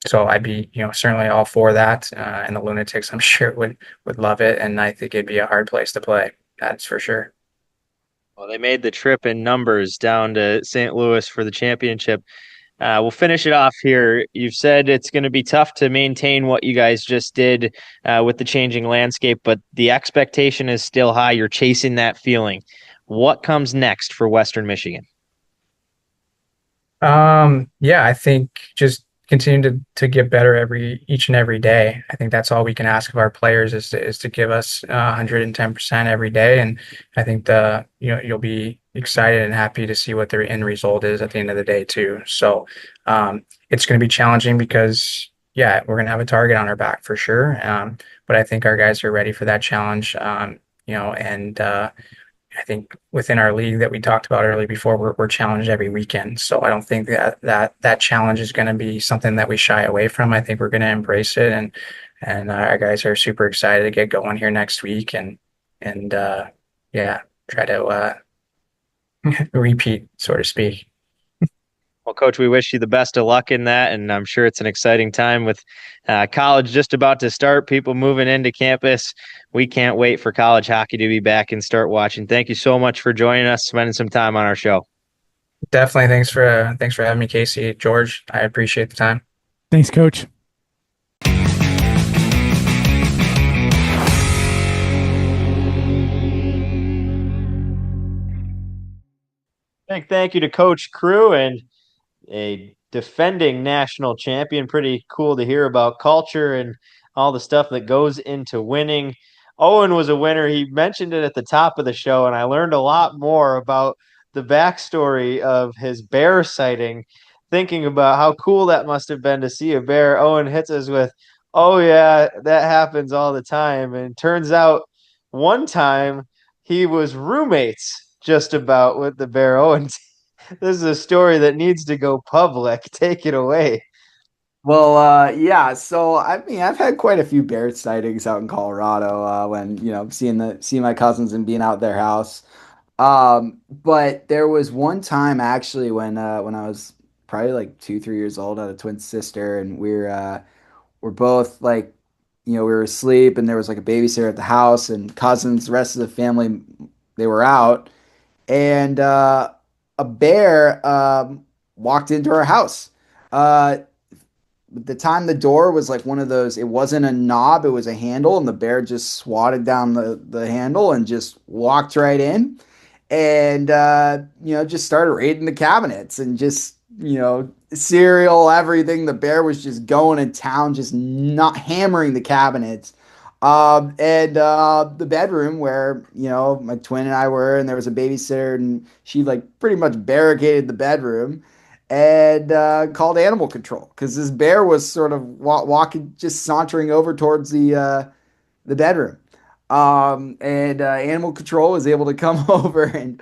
so I'd be, certainly all for that. And the Lunatics, I'm sure would love it. And I think it'd be a hard place to play. That's for sure. Well, they made the trip in numbers down to St. Louis for the championship. We'll finish it off here. You've said it's going to be tough to maintain what you guys just did with the changing landscape, but the expectation is still high. You're chasing that feeling. What comes next for Western Michigan? Yeah, I think just continue to get better each and every day. I think that's all we can ask of our players is to give us 110% every day. And I think you'll be excited and happy to see what their end result is at the end of the day too. So it's going to be challenging because we're going to have a target on our back for sure. But I think our guys are ready for that challenge. And I think within our league that we talked about earlier before, we're challenged every weekend. So I don't think that challenge is going to be something that we shy away from. I think we're going to embrace it, and our guys are super excited to get going here next week and try to repeat, so to speak. Well, Coach, we wish you the best of luck in that, and I'm sure it's an exciting time with college just about to start, people moving into campus. We can't wait for college hockey to be back and start watching. Thank you so much for joining us, spending some time on our show. Definitely. Thanks for having me, Casey. George, I appreciate the time. Thanks, Coach. Thank you to Coach Crew and a defending national champion. Pretty cool to hear about culture and all the stuff that goes into winning. Owen was a winner. He mentioned it at the top of the show, and I learned a lot more about the backstory of his bear sighting, thinking about how cool that must have been to see a bear. Owen hits us with, oh, yeah, that happens all the time. And turns out one time he was roommates just about with the bear. Owen, this is a story that needs to go public. Take it away. Well, yeah. So I mean, I've had quite a few bear sightings out in Colorado when seeing my cousins and being out their house. But there was one time actually when I was probably like 2, 3 years old. I had a twin sister, and we're both like, we were asleep, and there was like a babysitter at the house, and cousins, the rest of the family, they were out, and a bear walked into our house. The time the door was like one of those, it wasn't a knob, it was a handle, and the bear just swatted down the handle and just walked right in and just started raiding the cabinets and just cereal, everything. The bear was just going to town, just not hammering the cabinets. And the bedroom where my twin and I were, and there was a babysitter, and she like pretty much barricaded the bedroom and called animal control because this bear was sort of walking, just sauntering over towards the bedroom. And animal control was able to come over and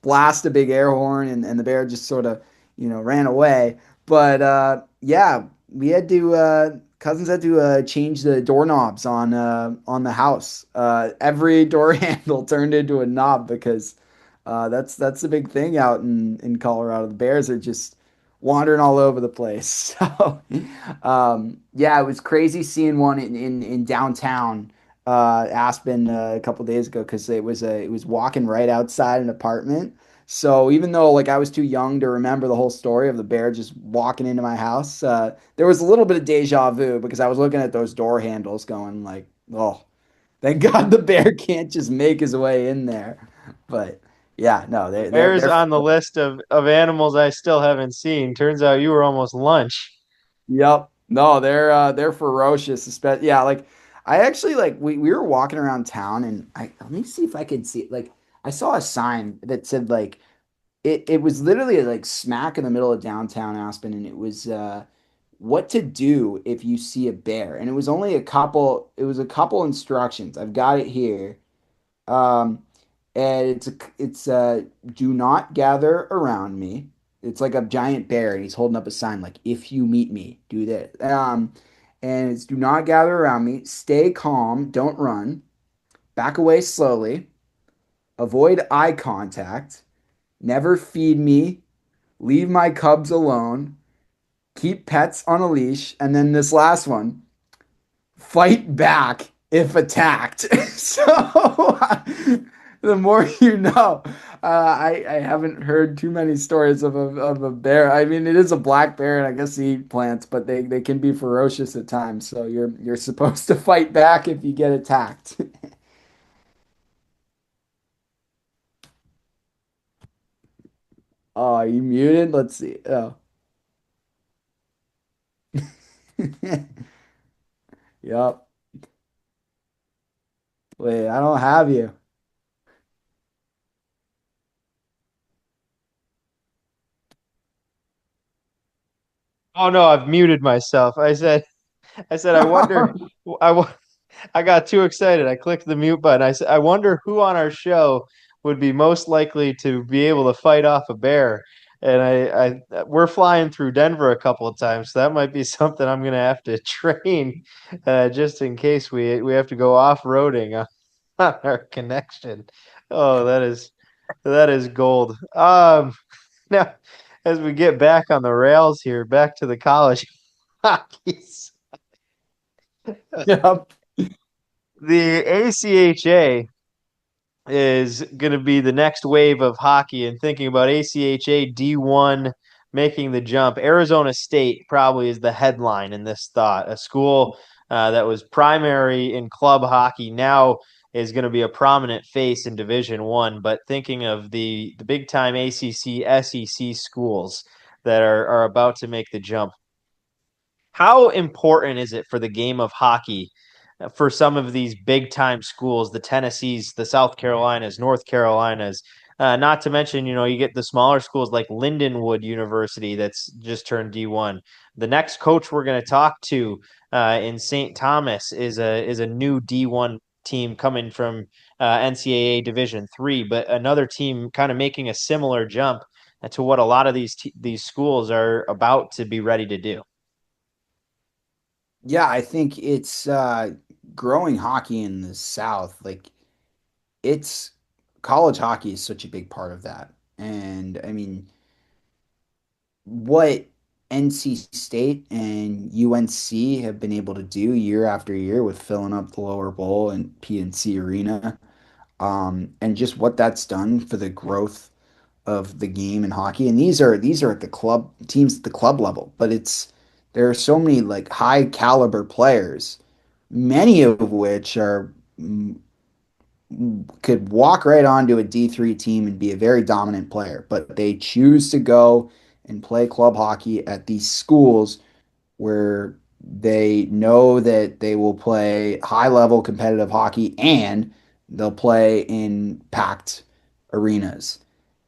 blast a big air horn, and the bear just sort of ran away. But yeah, we had to cousins had to change the doorknobs on the house. Every door handle turned into a knob because that's the big thing out in Colorado. The bears are just wandering all over the place. So yeah, it was crazy seeing one in downtown Aspen a couple days ago because it was walking right outside an apartment. So even though like I was too young to remember the whole story of the bear just walking into my house, there was a little bit of deja vu because I was looking at those door handles going like, oh, thank God the bear can't just make his way in there. But yeah, no, Bears on the list of animals I still haven't seen. Turns out you were almost lunch. Yep. No, they're ferocious. Especially, yeah, like I actually like we were walking around town, and let me see if I could see, like I saw a sign that said like it was literally like smack in the middle of downtown Aspen, and it was what to do if you see a bear. And it was only a couple instructions. I've got it here. And it's do not gather around me. It's like a giant bear, and he's holding up a sign like, "If you meet me, do this." And it's do not gather around me. Stay calm. Don't run. Back away slowly. Avoid eye contact. Never feed me. Leave my cubs alone. Keep pets on a leash. And then this last one, fight back if attacked. So the more you know. I haven't heard too many stories of a bear. I mean, it is a black bear, and I guess they eat plants, but they can be ferocious at times. So you're supposed to fight back if you get attacked. Oh, are you muted? Let's see. Oh. Yep. Wait, I don't have you. Oh no, I've muted myself. I said, I wonder. I wa- I got too excited. I clicked the mute button. I said, I wonder who on our show would be most likely to be able to fight off a bear. And we're flying through Denver a couple of times, so that might be something I'm gonna have to train, just in case we have to go off-roading on our connection. Oh, that is gold. Now, as we get back on the rails here, back to the college hockey. Yep. The ACHA is going to be the next wave of hockey, and thinking about ACHA D1 making the jump. Arizona State probably is the headline in this thought. A school that was primary in club hockey now is going to be a prominent face in Division I. But thinking of the big time ACC, SEC schools that are about to make the jump, how important is it for the game of hockey for some of these big time schools, the Tennessees, the South Carolinas, North Carolinas? Not to mention, you get the smaller schools like Lindenwood University that's just turned D1. The next coach we're going to talk to in St. Thomas is a new D1 team coming from NCAA Division III, but another team kind of making a similar jump to what a lot of these schools are about to be ready to do. Yeah, I think it's growing hockey in the South. Like it's college hockey is such a big part of that. And I mean, what NC State and UNC have been able to do year after year with filling up the lower bowl and PNC Arena, and just what that's done for the growth of the game in hockey. And these are at the club teams at the club level, but there are so many like high caliber players, many of which are could walk right onto a D3 team and be a very dominant player, but they choose to go and play club hockey at these schools where they know that they will play high level competitive hockey and they'll play in packed arenas.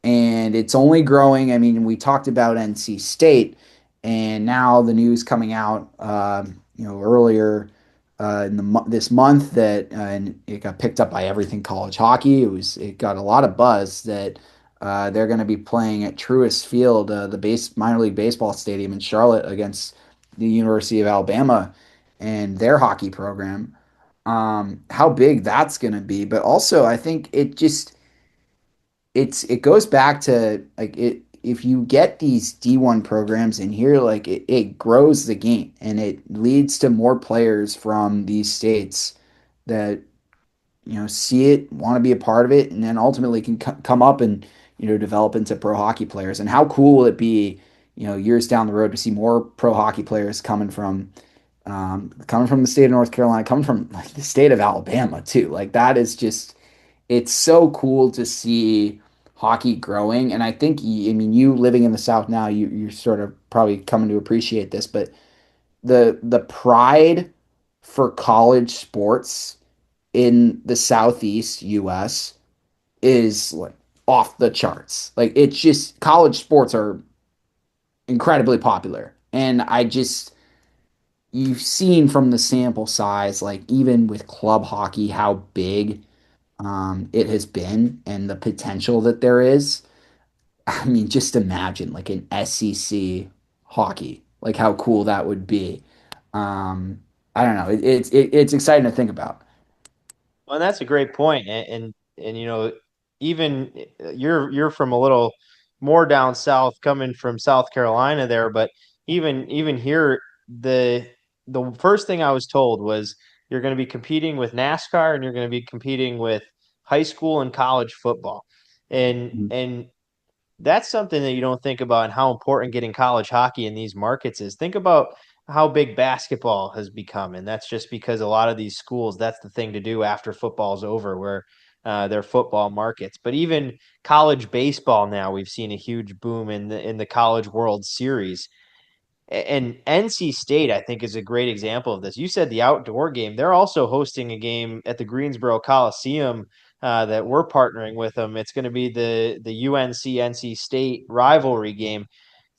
And it's only growing. I mean, we talked about NC State, and now the news coming out, earlier in this month that and it got picked up by Everything College Hockey. It got a lot of buzz that they're going to be playing at Truist Field, the base minor league baseball stadium in Charlotte, against the University of Alabama and their hockey program. How big that's going to be, but also I think it goes back to like it if you get these D1 programs in here, like it grows the game and it leads to more players from these states that see it, want to be a part of it, and then ultimately can come up and develop into pro hockey players. And how cool will it be, years down the road to see more pro hockey players coming from the state of North Carolina, coming from like the state of Alabama too. Like that is just it's so cool to see hockey growing. And I think I mean you living in the South now, you're sort of probably coming to appreciate this, but the pride for college sports in the Southeast US is like off the charts. Like it's just college sports are incredibly popular. And you've seen from the sample size, like even with club hockey, how big it has been and the potential that there is. I mean, just imagine like an SEC hockey, like how cool that would be. Um, I don't know. It's exciting to think about. Well, and that's a great point. And even you're from a little more down south, coming from South Carolina there, but even here, the the first thing I was told was you're going to be competing with NASCAR and you're going to be competing with high school and college football. And that's something that you don't think about, and how important getting college hockey in these markets is. Think about how big basketball has become, and that's just because a lot of these schools, that's the thing to do after football's over, where they're football markets. But even college baseball now, we've seen a huge boom in the College World Series. And NC State, I think, is a great example of this. You said the outdoor game. They're also hosting a game at the Greensboro Coliseum that we're partnering with them. It's going to be the UNC NC State rivalry game.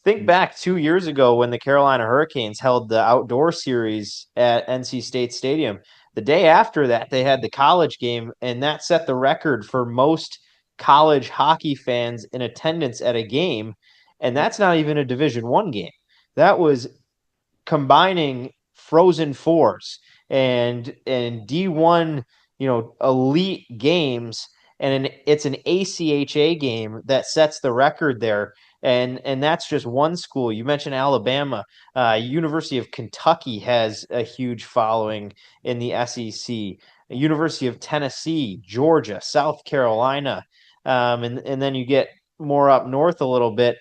Think back 2 years ago when the Carolina Hurricanes held the outdoor series at NC State Stadium. The day after that, they had the college game, and that set the record for most college hockey fans in attendance at a game. And that's not even a Division I game. That was combining Frozen Fours and D1, elite games, and it's an ACHA game that sets the record there. And that's just one school. You mentioned Alabama. University of Kentucky has a huge following in the SEC. University of Tennessee, Georgia, South Carolina, and then you get more up north a little bit.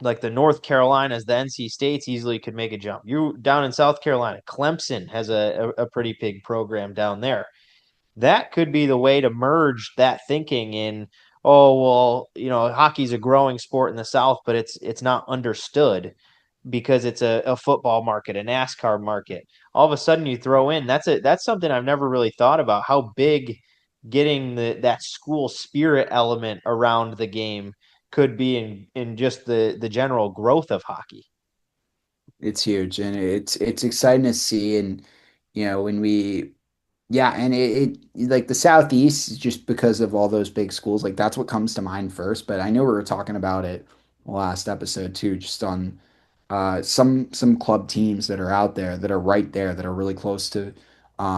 Like the North Carolinas, the NC States easily could make a jump. You down in South Carolina, Clemson has a pretty big program down there. That could be the way to merge that thinking in, oh, well, hockey's a growing sport in the South, but it's not understood because it's a football market, a NASCAR market. All of a sudden you throw in, that's something I've never really thought about, how big getting that school spirit element around the game could be in just the general growth of hockey. It's huge, and it's exciting to see. And when we yeah, and it like the Southeast, just because of all those big schools, like that's what comes to mind first. But I know we were talking about it last episode too, just on some club teams that are out there that are right there, that are really close to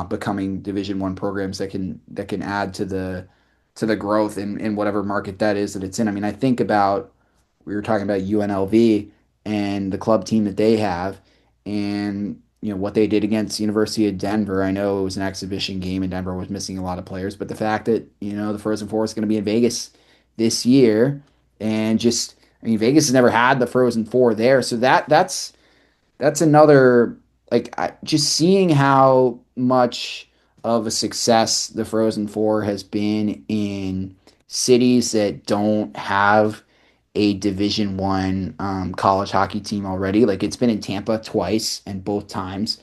becoming Division I programs that can add to the growth in whatever market that is that it's in. I mean, I think about, we were talking about UNLV and the club team that they have, and what they did against University of Denver. I know it was an exhibition game and Denver was missing a lot of players, but the fact that the Frozen Four is going to be in Vegas this year, and just, I mean, Vegas has never had the Frozen Four there, so that's another, like, just seeing how much of a success the Frozen Four has been in cities that don't have a Division I college hockey team already. Like, it's been in Tampa twice, and both times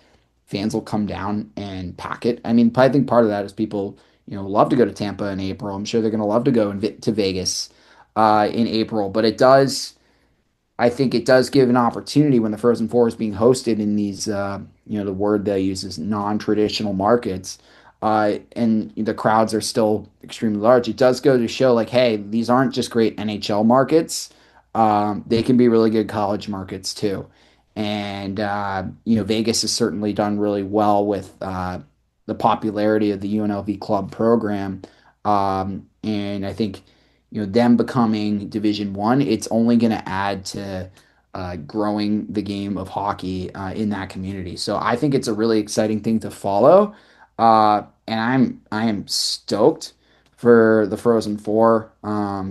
fans will come down and pack it. I mean, I think part of that is people love to go to Tampa in April. I'm sure they're going to love to go to Vegas in April, but I think it does give an opportunity when the Frozen Four is being hosted in these, the word they use is non-traditional markets, and the crowds are still extremely large. It does go to show, like, hey, these aren't just great NHL markets. They can be really good college markets too. And, Vegas has certainly done really well with the popularity of the UNLV club program. And I think them becoming Division I, it's only going to add to growing the game of hockey in that community. So I think it's a really exciting thing to follow, and I am stoked for the Frozen Four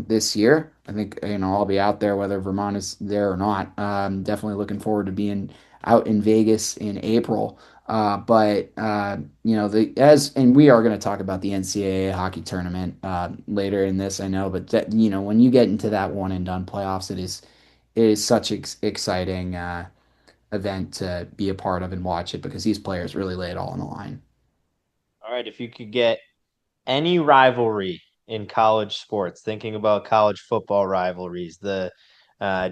this year. I think I'll be out there whether Vermont is there or not. Definitely looking forward to being out in Vegas in April. And we are going to talk about the NCAA hockey tournament later in this, I know, but when you get into that one and done playoffs, it is such an exciting event to be a part of and watch it, because these players really lay it all on the line. All right, if you could get any rivalry in college sports, thinking about college football rivalries, the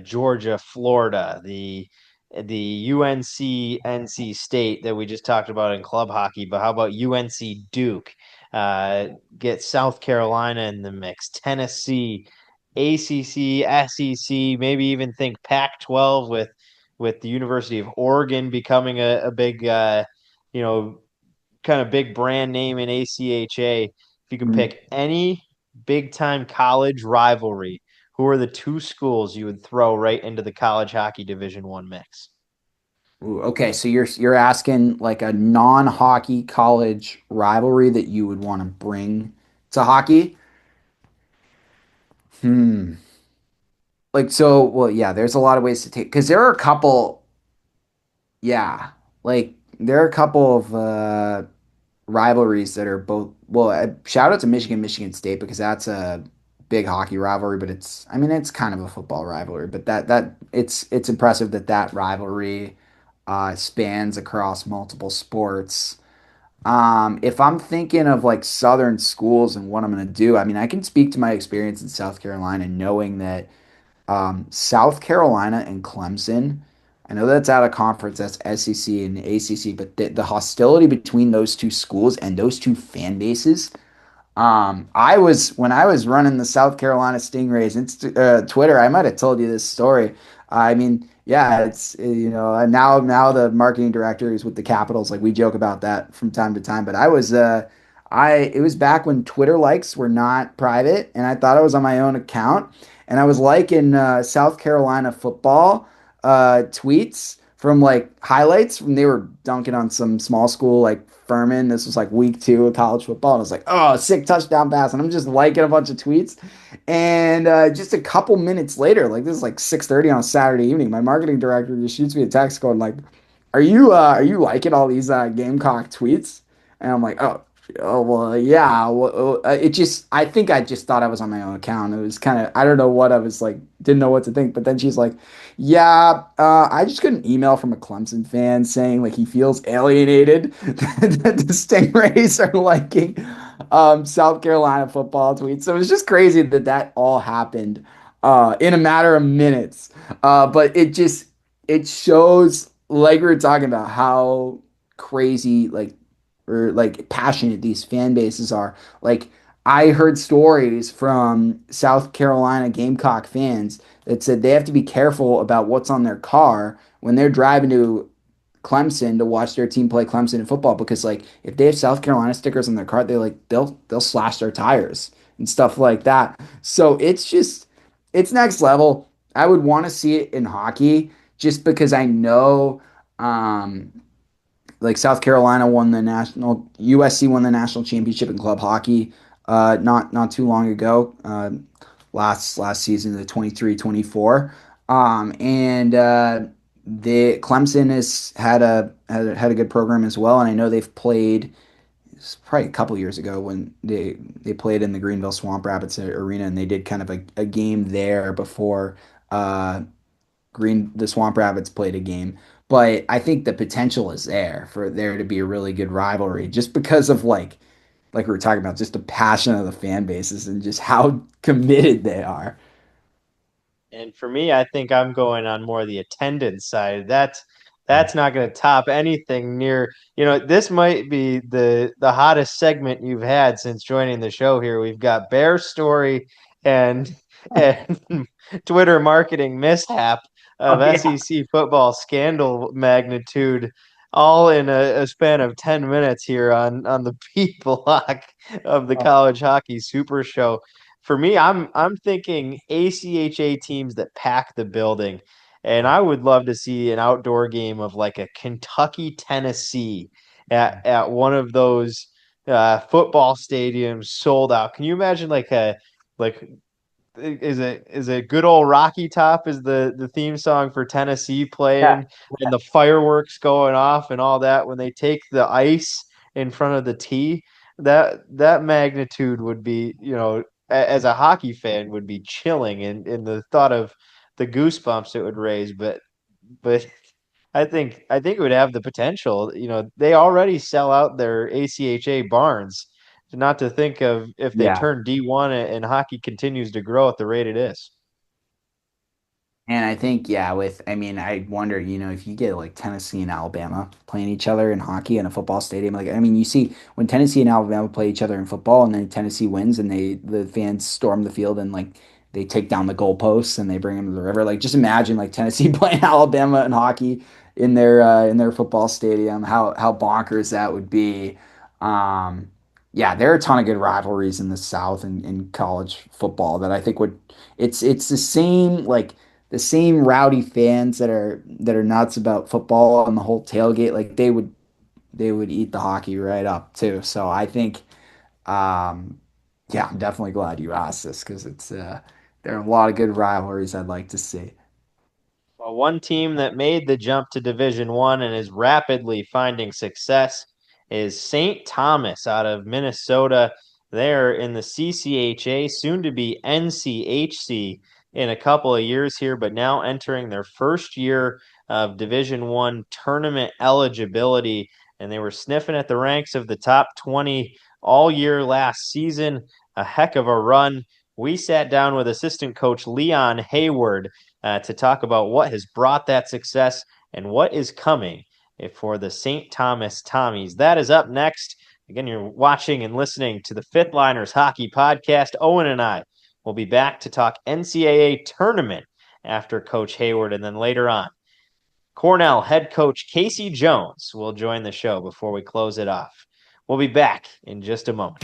Georgia, Florida, the UNC NC State that we just talked about in club hockey, but how about UNC Duke? Get South Carolina in the mix, Tennessee, ACC, SEC, maybe even think Pac-12 with the University of Oregon becoming a big you know, kind of big brand name in ACHA. If you can Mhm. pick any big time college rivalry, who are the two schools you would throw right into the college hockey Division I mix? Ooh, okay, so you're asking like a non-hockey college rivalry that you would want to bring to hockey? Hmm. Like so, well, yeah, there's a lot of ways to take because there are a couple, yeah, like there are a couple of rivalries that are both well, shout out to Michigan State because that's a big hockey rivalry, but I mean it's kind of a football rivalry, but that it's impressive that that rivalry spans across multiple sports. If I'm thinking of like Southern schools and what I'm going to do, I mean, I can speak to my experience in South Carolina, knowing that South Carolina and Clemson, I know that's out of conference, that's SEC and ACC, but the hostility between those two schools and those two fan bases I was when I was running the South Carolina Stingrays Twitter. I might have told you this story. I mean, yeah, it's you know now the marketing director is with the Capitals. Like we joke about that from time to time. But I it was back when Twitter likes were not private, and I thought I was on my own account, and I was liking South Carolina football tweets from like highlights from they were dunking on some small school like Furman. This was like week 2 of college football. And I was like, oh, sick touchdown pass. And I'm just liking a bunch of tweets. And just a couple minutes later, like this is like 6:30 on a Saturday evening, my marketing director just shoots me a text going like, are you liking all these Gamecock tweets? And I'm like, oh well, yeah. Well, it just, I think I just thought I was on my own account. It was kind of, I don't know what I was like, didn't know what to think. But then she's like, yeah, I just got an email from a Clemson fan saying like he feels alienated that the Stingrays are liking South Carolina football tweets. So it was just crazy that that all happened in a matter of minutes. But it shows like we were talking about how crazy like or like passionate these fan bases are. Like I heard stories from South Carolina Gamecock fans that said they have to be careful about what's on their car when they're driving to Clemson to watch their team play Clemson in football because like if they have South Carolina stickers on their car, they'll slash their tires and stuff like that. So it's next level. I would want to see it in hockey just because I know like South Carolina won the national USC won the national championship in club hockey not too long ago last season the 23-24 and the Clemson has had a good program as well and I know they've played it's probably a couple years ago when they played in the Greenville Swamp Rapids arena and they did kind of a game there before uh the Swamp Rapids played a game. But I think the potential is there for there to be a really good rivalry just because of like we were talking about, just the passion of the fan bases and just how committed they are. And for me, I think I'm going on more the attendance side. That's not going to top anything near, this might be the hottest segment you've had since joining the show here. We've got Bear Story and and Twitter marketing mishap of Oh yeah. SEC football scandal magnitude all in a span of 10 minutes here on the P block of the college hockey super show. For me, I'm thinking ACHA teams that pack the building, and I would love to see an outdoor game of like a Kentucky Tennessee at one of those football stadiums sold out. Can you imagine like is a good old Rocky Top is the theme song for Tennessee Yeah. playing and the fireworks going off and all that when they take the ice in front of the tee? That magnitude would be, as a hockey fan would be chilling in the thought of the goosebumps it would raise. But I think it would have the potential. They already sell out their ACHA barns. Not to think of if they Yeah. turn D1 and hockey continues to grow at the rate it is. And I think, yeah, I mean, I wonder, if you get like Tennessee and Alabama playing each other in hockey in a football stadium, like, I mean, you see when Tennessee and Alabama play each other in football and then Tennessee wins and the fans storm the field and like they take down the goalposts and they bring them to the river. Like, just imagine like Tennessee playing Alabama in hockey in their football stadium. How bonkers that would be. Yeah, there are a ton of good rivalries in the South and in college football that I think would it's the same, like the same rowdy fans that are nuts about football and the whole tailgate, like they would eat the hockey right up too. So I think yeah, I'm definitely glad you asked this because it's there are a lot of good rivalries I'd like to see. Well, one team that made the jump to Division I and is rapidly finding success is St. Thomas out of Minnesota. They're in the CCHA, soon to be NCHC in a couple of years here, but now entering their first year of Division I tournament eligibility. And they were sniffing at the ranks of the top 20 all year last season. A heck of a run. We sat down with assistant coach Leon Hayward to talk about what has brought that success and what is coming for the St. Thomas Tommies. That is up next. Again, you're watching and listening to the Fifth Liners Hockey Podcast. Owen and I will be back to talk NCAA Tournament after Coach Hayward, and then later on, Cornell head coach Casey Jones will join the show before we close it off. We'll be back in just a moment.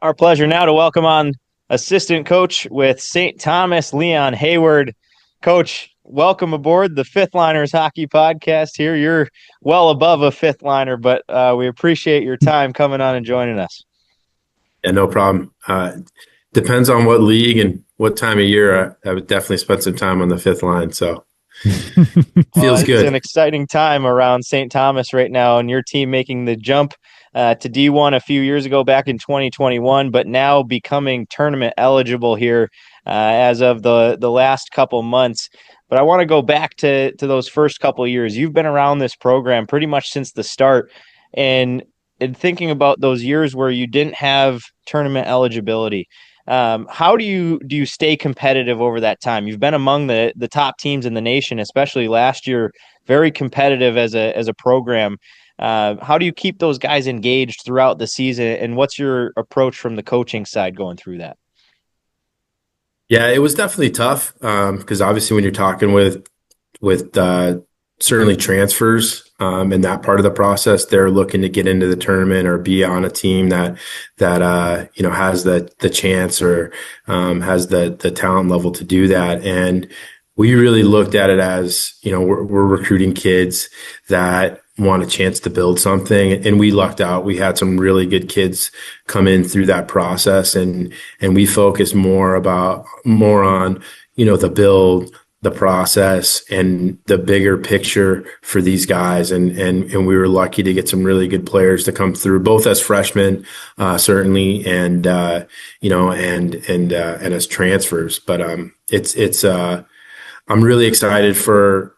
Our pleasure now to welcome on assistant coach with St. Thomas, Leon Hayward. Coach, welcome aboard the Fifth Liners Hockey Podcast here. You're well above a fifth liner, but we appreciate your time coming on and joining us. Yeah, no problem. Depends on what league and what time of year. I would definitely spend some time on the fifth line, so feels good. It's an exciting time around St. Thomas right now, and your team making the jump to D1 a few years ago back in 2021, but now becoming tournament eligible here as of the last couple months. But I want to go back to those first couple of years. You've been around this program pretty much since the start, and thinking about those years where you didn't have tournament eligibility, how do you stay competitive over that time? You've been among the top teams in the nation, especially last year, very competitive as a program. How do you keep those guys engaged throughout the season, and what's your approach from the coaching side going through that? Yeah, it was definitely tough because obviously when you're talking with certainly transfers in that part of the process, they're looking to get into the tournament or be on a team that has the chance or has the talent level to do that. And we really looked at it as, we're recruiting kids that want a chance to build something, and we lucked out. We had some really good kids come in through that process, and we focused more on the build, the process, and the bigger picture for these guys. And we were lucky to get some really good players to come through, both as freshmen, certainly, and as transfers. But I'm really excited for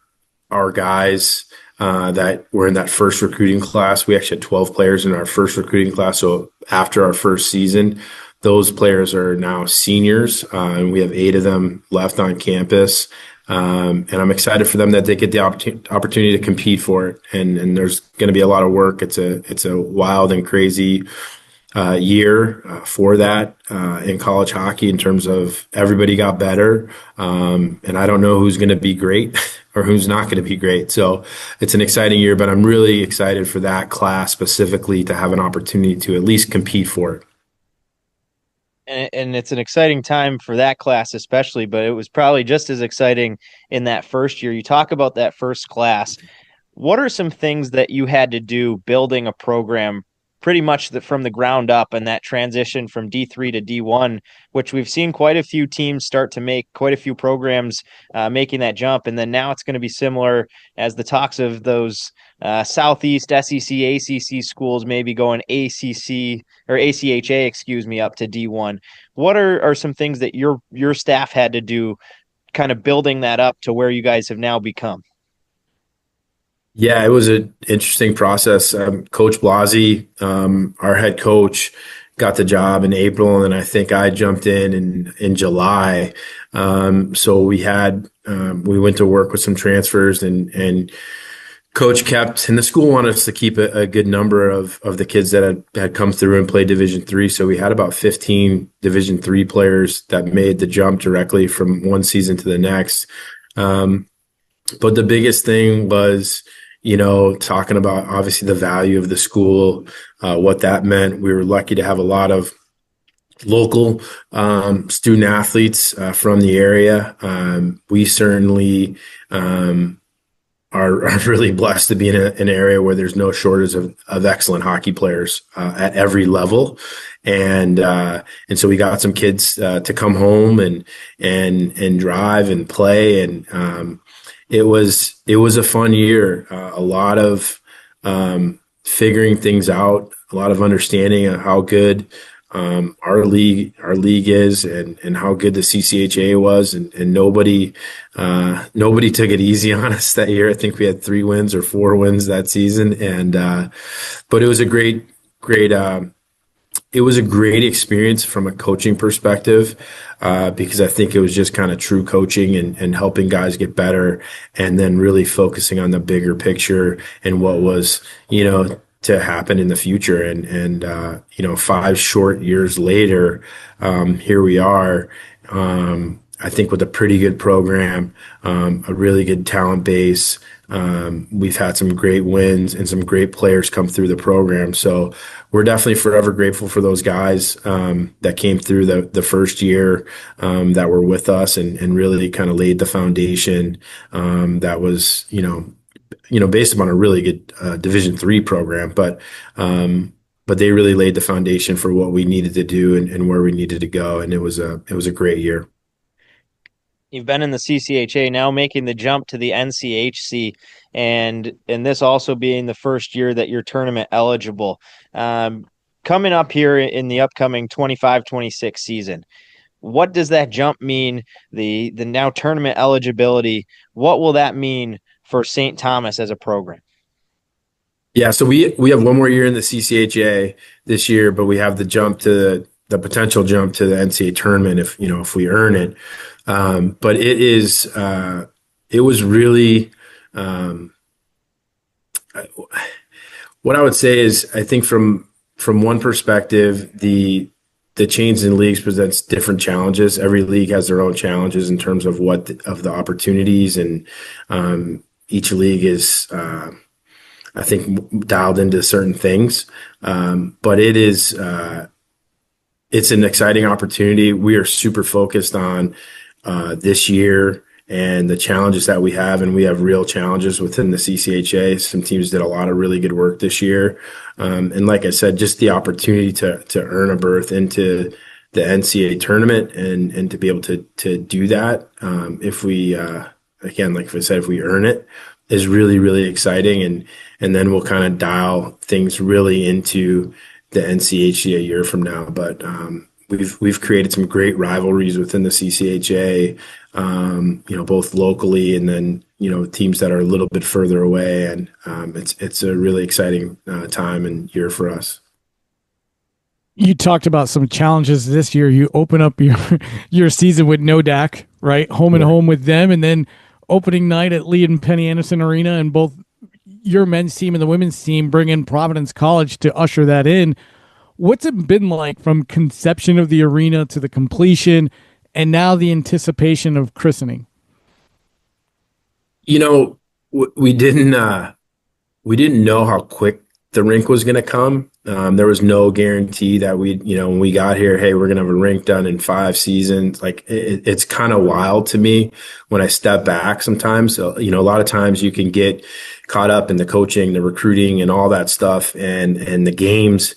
our guys that were in that first recruiting class. We actually had 12 players in our first recruiting class. So after our first season, those players are now seniors, and we have 8 of them left on campus. And I'm excited for them that they get the opportunity to compete for it. And there's going to be a lot of work. It's a wild and crazy year for that in college hockey in terms of everybody got better. And I don't know who's going to be great or who's not going to be great. So it's an exciting year, but I'm really excited for that class specifically to have an opportunity to at least compete for it. And it's an exciting time for that class especially, but it was probably just as exciting in that first year. You talk about that first class. What are some things that you had to do building a program pretty much from the ground up, and that transition from D3 to D1, which we've seen quite a few teams start to make, quite a few programs making that jump. And then now it's going to be similar as the talks of those Southeast SEC, ACC schools maybe going ACC or ACHA, up to D1. What are some things that your staff had to do kind of building that up to where you guys have now become? Yeah, it was an interesting process. Coach Blasi, our head coach, got the job in April, and I think I jumped in July. So we went to work with some transfers and Coach kept, and the school wanted us to keep a good number of the kids that had come through and played Division III. So we had about 15 Division III players that made the jump directly from one season to the next. But the biggest thing was, talking about obviously the value of the school, what that meant. We were lucky to have a lot of local student athletes from the area. We certainly are really blessed to be in an area where there's no shortage of excellent hockey players at every level. And so we got some kids to come home and drive and play. And it was a fun year, a lot of figuring things out, a lot of understanding of how good our league is and how good the CCHA was, and nobody took it easy on us that year. I think we had 3 wins or 4 wins that season, but it was a great experience from a coaching perspective, because I think it was just kind of true coaching and helping guys get better, and then really focusing on the bigger picture and what was, to happen in the future. And 5 short years later, here we are, I think with a pretty good program, a really good talent base. We've had some great wins and some great players come through the program. So we're definitely forever grateful for those guys that came through the first year, that were with us and really kind of laid the foundation that was, based upon a really good Division III program, but they really laid the foundation for what we needed to do and where we needed to go, and it was a great year. You've been in the CCHA, now making the jump to the NCHC, and this also being the first year that you're tournament eligible. Coming up here in the upcoming 25-26 season, what does that jump mean? The now tournament eligibility, what will that mean for St. Thomas as a program? Yeah, so we have one more year in the CCHA this year, but we have the potential jump to the NCAA tournament if we earn it. But it was really, what I would say is, I think from one perspective, the change in leagues presents different challenges. Every league has their own challenges in terms of of the opportunities, and each league is, I think, dialed into certain things. But it's an exciting opportunity. We are super focused on this year and the challenges that we have, and we have real challenges within the CCHA. Some teams did a lot of really good work this year. And like I said, just the opportunity to earn a berth into the NCAA tournament and to be able to do that, if we, again, like I said, if we earn it, is really, really exciting. And then we'll kind of dial things really into the NCHC a year from now. But we've created some great rivalries within the CCHA, both locally and then, teams that are a little bit further away. And it's a really exciting time and year for us. You talked about some challenges this year. You open up your season with Nodak, right? Home and home with them, and then opening night at Lee and Penny Anderson Arena, and both your men's team and the women's team bring in Providence College to usher that in. What's it been like from conception of the arena to the completion, and now the anticipation of christening? We didn't know how quick the rink was going to come. There was no guarantee that when we got here, hey, we're going to have a rink done in 5 seasons. Like it's kind of wild to me when I step back sometimes. So, a lot of times you can get caught up in the coaching, the recruiting and all that stuff and the games.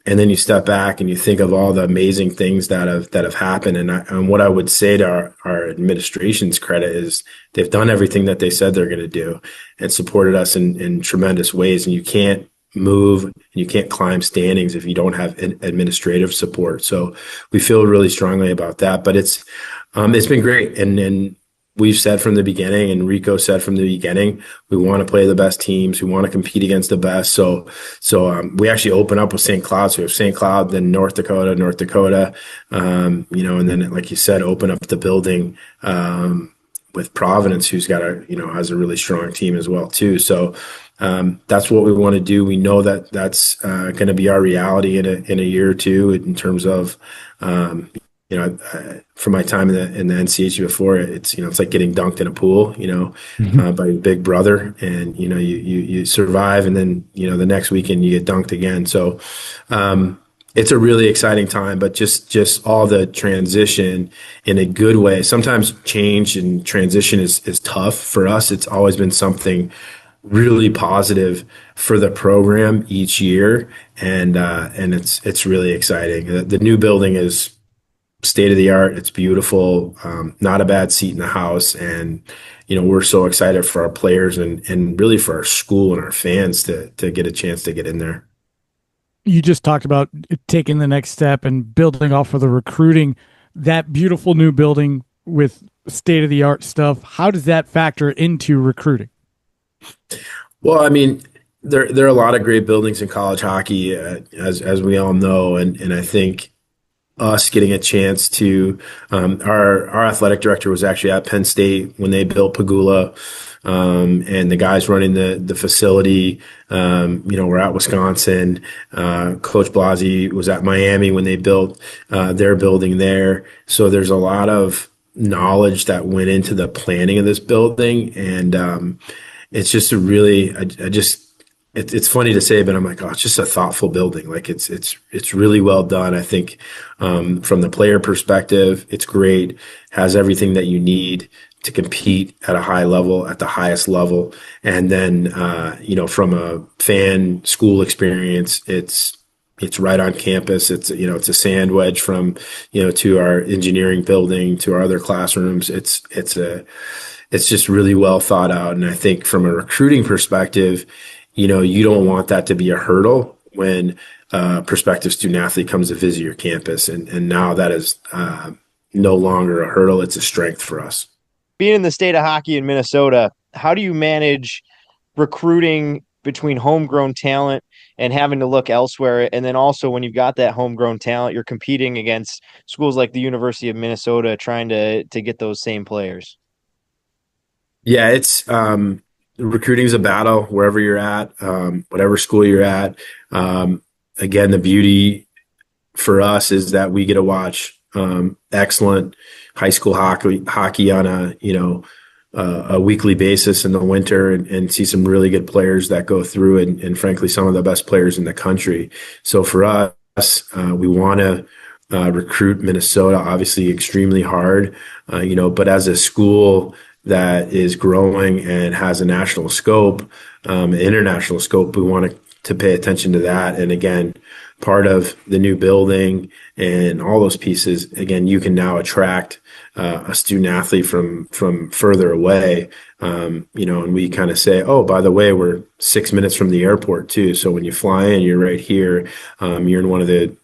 And then you step back and you think of all the amazing things that have happened. And what I would say to our administration's credit is they've done everything that they said they're going to do and supported us in tremendous ways. And you can't move and you can't climb standings if you don't have administrative support. So we feel really strongly about that. But it's been great. And we've said from the beginning, and Rico said from the beginning, we want to play the best teams. We want to compete against the best. So we actually open up with St. Cloud. So we have St. Cloud, then North Dakota, and then, like you said, open up the building with Providence, who's got has a really strong team as well too. So that's what we want to do. We know that that's going to be our reality in a year or two in terms of from my time in the NCAA before, it's like getting dunked in a pool, by your big brother, and you survive, and then the next weekend you get dunked again. So it's a really exciting time, but just all the transition in a good way. Sometimes change and transition is tough for us. It's always been something really positive for the program each year, and it's really exciting. The new building is state of the art. It's beautiful. Not a bad seat in the house, and we're so excited for our players and really for our school and our fans to get a chance to get in there. You just talked about taking the next step and building off of the recruiting. That beautiful new building with state of the art stuff, how does that factor into recruiting? Well, I mean, there are a lot of great buildings in college hockey, as we all know, and I think us getting a chance to our athletic director was actually at Penn State when they built Pagula, and the guys running the facility were at Wisconsin. Coach Blasi was at Miami when they built their building there. So there's a lot of knowledge that went into the planning of this building, and it's just a really it's funny to say, but I'm like, oh, it's just a thoughtful building. Like it's really well done. I think from the player perspective, it's great. Has everything that you need to compete at a high level, at the highest level. And then from a fan school experience, it's right on campus. It's a sand wedge from to our engineering building to our other classrooms. It's just really well thought out. And I think from a recruiting perspective, you don't want that to be a hurdle when a prospective student athlete comes to visit your campus. And now that is no longer a hurdle. It's a strength for us. Being in the state of hockey in Minnesota, how do you manage recruiting between homegrown talent and having to look elsewhere? And then also when you've got that homegrown talent, you're competing against schools like the University of Minnesota trying to get those same players. Yeah, it's recruiting is a battle wherever you're at, whatever school you're at. Again, the beauty for us is that we get to watch excellent high school hockey on a weekly basis in the winter, and see some really good players that go through, and frankly, some of the best players in the country. So for us, we want to recruit Minnesota, obviously extremely hard, but as a school that is growing and has a national scope, international scope, we want to pay attention to that. And again, part of the new building and all those pieces, again, you can now attract a student athlete from further away, and we kind of say, oh, by the way, we're 6 minutes from the airport too. So when you fly in, you're right here. You're in one of the,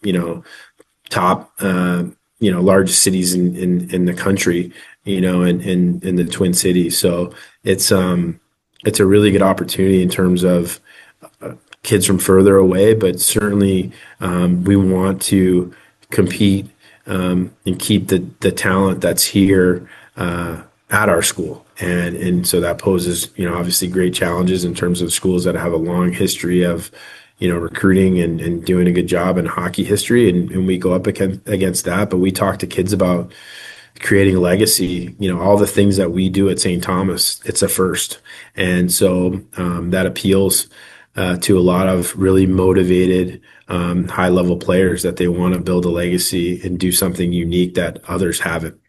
top, largest cities in the country, in the Twin Cities. So it's a really good opportunity in terms of kids from further away, but certainly we want to compete and keep the talent that's here at our school. And so that poses, obviously great challenges in terms of schools that have a long history of, recruiting and doing a good job in hockey history. And we go up against that, but we talk to kids about creating a legacy, all the things that we do at St. Thomas, it's a first. And so that appeals to a lot of really motivated, high level players that they want to build a legacy and do something unique that others haven't.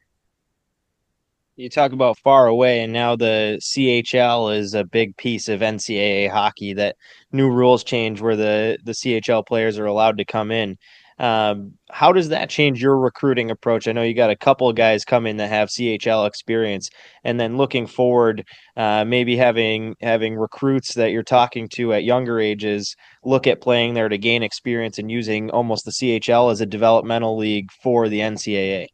You talk about far away, and now the CHL is a big piece of NCAA hockey. That new rules change where the CHL players are allowed to come in. How does that change your recruiting approach? I know you got a couple of guys come in that have CHL experience, and then looking forward, maybe having recruits that you're talking to at younger ages look at playing there to gain experience and using almost the CHL as a developmental league for the NCAA.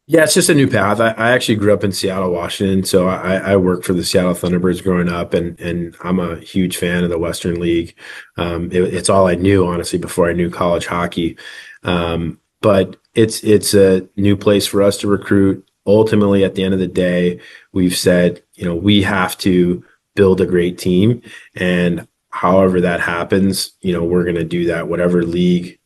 Yeah, it's just a new path. I actually grew up in Seattle, Washington, so I worked for the Seattle Thunderbirds growing up, and I'm a huge fan of the Western League. It's all I knew, honestly, before I knew college hockey. But it's a new place for us to recruit. ultimately at the end of the day, we've said, we have to build a great team, and however that happens, we're going to do that. Whatever league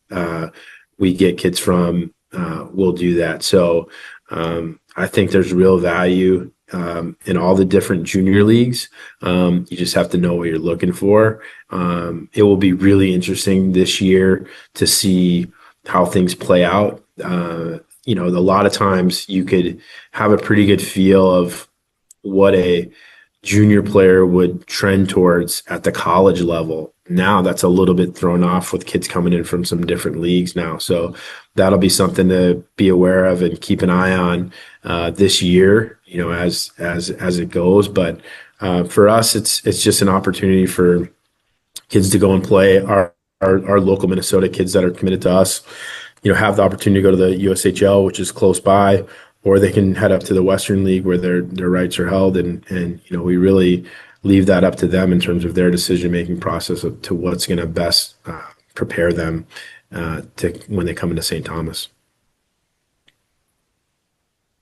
we get kids from, we'll do that. So I think there's real value in all the different junior leagues. You just have to know what you're looking for. It will be really interesting this year to see how things play out. A lot of times you could have a pretty good feel of what a junior player would trend towards at the college level. Now that's a little bit thrown off with kids coming in from some different leagues now. So that'll be something to be aware of and keep an eye on this year, as it goes. But for us, it's just an opportunity for kids to go and play. Our local Minnesota kids that are committed to us, have the opportunity to go to the USHL, which is close by, or they can head up to the Western League where their rights are held. And we really leave that up to them in terms of their decision-making process to what's going to best prepare them to when they come into St. Thomas.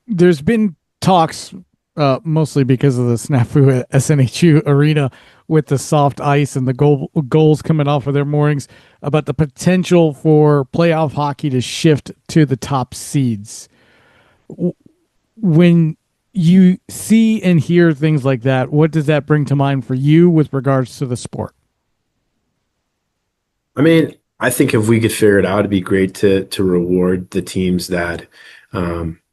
There's been talks, mostly because of the snafu at SNHU Arena with the soft ice and the goals coming off of their moorings, about the potential for playoff hockey to shift to the top seeds. When you see and hear things like that, what does that bring to mind for you with regards to the sport? I mean, I think if we could figure it out, it'd be great to reward the teams that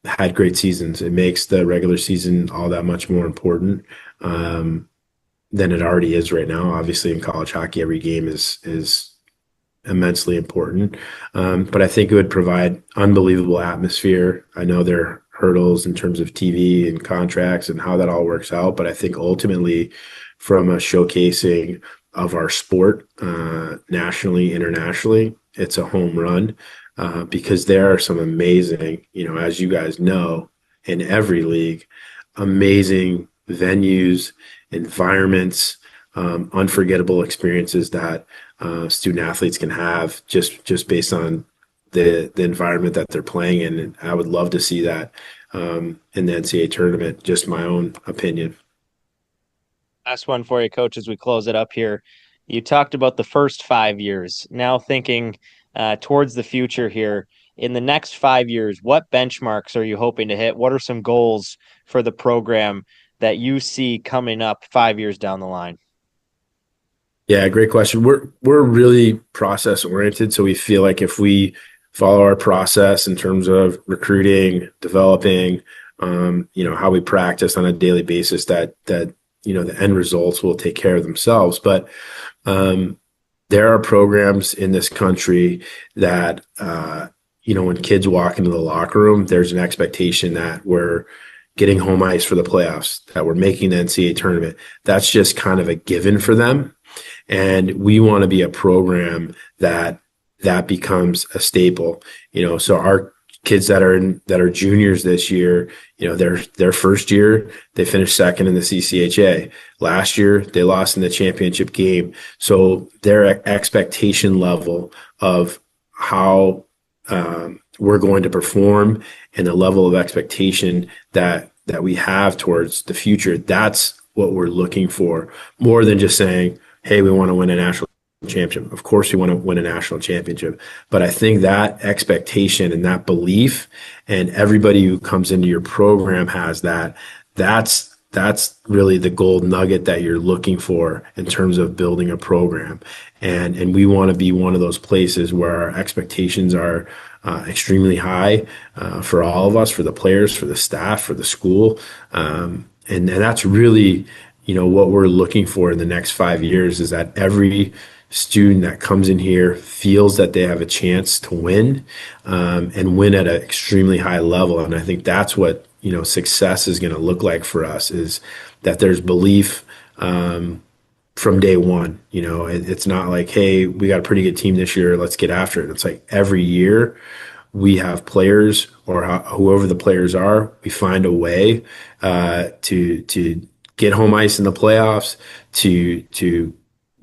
had great seasons. It makes the regular season all that much more important than it already is right now. Obviously, in college hockey, every game is immensely important. But I think it would provide unbelievable atmosphere. I know there are hurdles in terms of TV and contracts and how that all works out. But I think ultimately, from a showcasing of our sport nationally, internationally, it's a home run because there are some amazing, as you guys know, in every league, amazing venues, environments, unforgettable experiences that student athletes can have just based on the environment that they're playing in. And I would love to see that in the NCAA tournament, just my own opinion. Last one for you, Coach, as we close it up here. You talked about the first 5 years. Now thinking towards the future here, in the next 5 years, what benchmarks are you hoping to hit? What are some goals for the program that you see coming up 5 years down the line? Yeah, great question. We're really process oriented. So we feel like if we follow our process in terms of recruiting, developing, how we practice on a daily basis, that the end results will take care of themselves. But there are programs in this country that, when kids walk into the locker room, there's an expectation that we're getting home ice for the playoffs, that we're making the NCAA tournament. That's just kind of a given for them. And we want to be a program that becomes a staple, so our kids that are juniors this year, their first year, they finished second in the CCHA. Last year, they lost in the championship game. So their expectation level of how we're going to perform and the level of expectation that we have towards the future, that's what we're looking for, more than just saying, hey, we want to win a national championship. Of course, we want to win a national championship. But I think that expectation and that belief, and everybody who comes into your program has that, that's really the gold nugget that you're looking for in terms of building a program. And we want to be one of those places where our expectations are extremely high for all of us, for the players, for the staff, for the school. And that's really, what we're looking for in the next 5 years, is that every student that comes in here feels that they have a chance to win and win at an extremely high level. And I think that's what, success is going to look like for us, is that there's belief from day one. It's not like, hey, we got a pretty good team this year, let's get after it. It's like every year we have players, or whoever the players are, we find a way to get home ice in the playoffs, to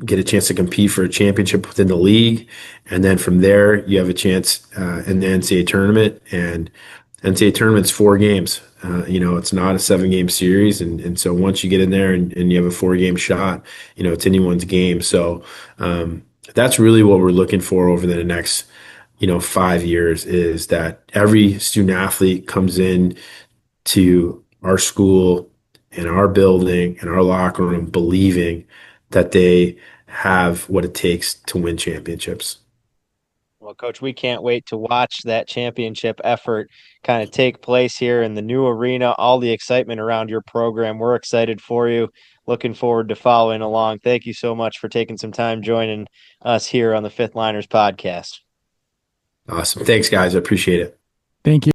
get a chance to compete for a championship within the league. And then from there, you have a chance in the NCAA tournament. And NCAA tournament's 4 games. It's not a 7-game series, and so once you get in there and you have a 4-game shot, it's anyone's game. So that's really what we're looking for over the next 5 years, is that every student athlete comes in to our school and our building and our locker room believing that they have what it takes to win championships. Well, Coach, we can't wait to watch that championship effort kind of take place here in the new arena, all the excitement around your program. We're excited for you. Looking forward to following along. Thank you so much for taking some time joining us here on the Fifth Liners podcast. Awesome. Thanks, guys. I appreciate it. Thank you.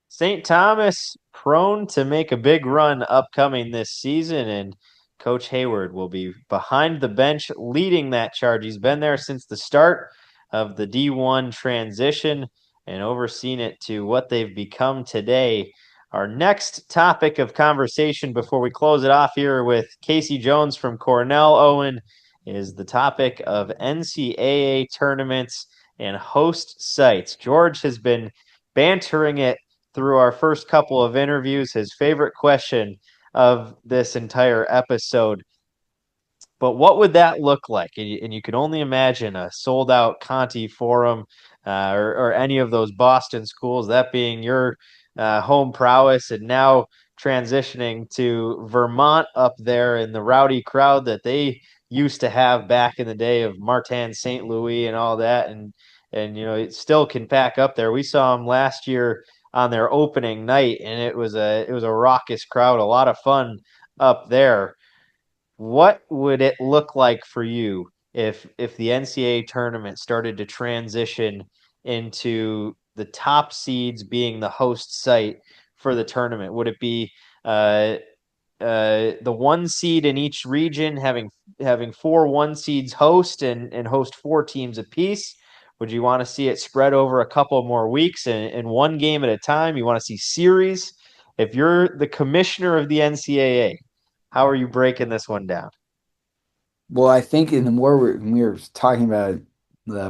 St. Thomas prone to make a big run upcoming this season, and Coach Hayward will be behind the bench leading that charge. He's been there since the start of the D1 transition and overseen it to what they've become today. Our next topic of conversation before we close it off here with Casey Jones from Cornell, Owen, is the topic of NCAA tournaments and host sites. George has been bantering it through our first couple of interviews, his favorite question of this entire episode. But what would that look like? And you can only imagine a sold-out Conti Forum or any of those Boston schools, that being your home prowess, and now transitioning to Vermont up there in the rowdy crowd that they used to have back in the day of Martin St. Louis and all that. And it still can pack up there. We saw them last year on their opening night, and it was a raucous crowd, a lot of fun up there. What would it look like for you if the NCAA tournament started to transition into the top seeds being the host site for the tournament? Would it be the 1 seed in each region having 4 1 seeds host and host 4 teams apiece? Would you want to see it spread over a couple more weeks and 1 game at a time? You want to see series? If you're the commissioner of the NCAA, how are you breaking this one down? Well, I think in the more we were talking about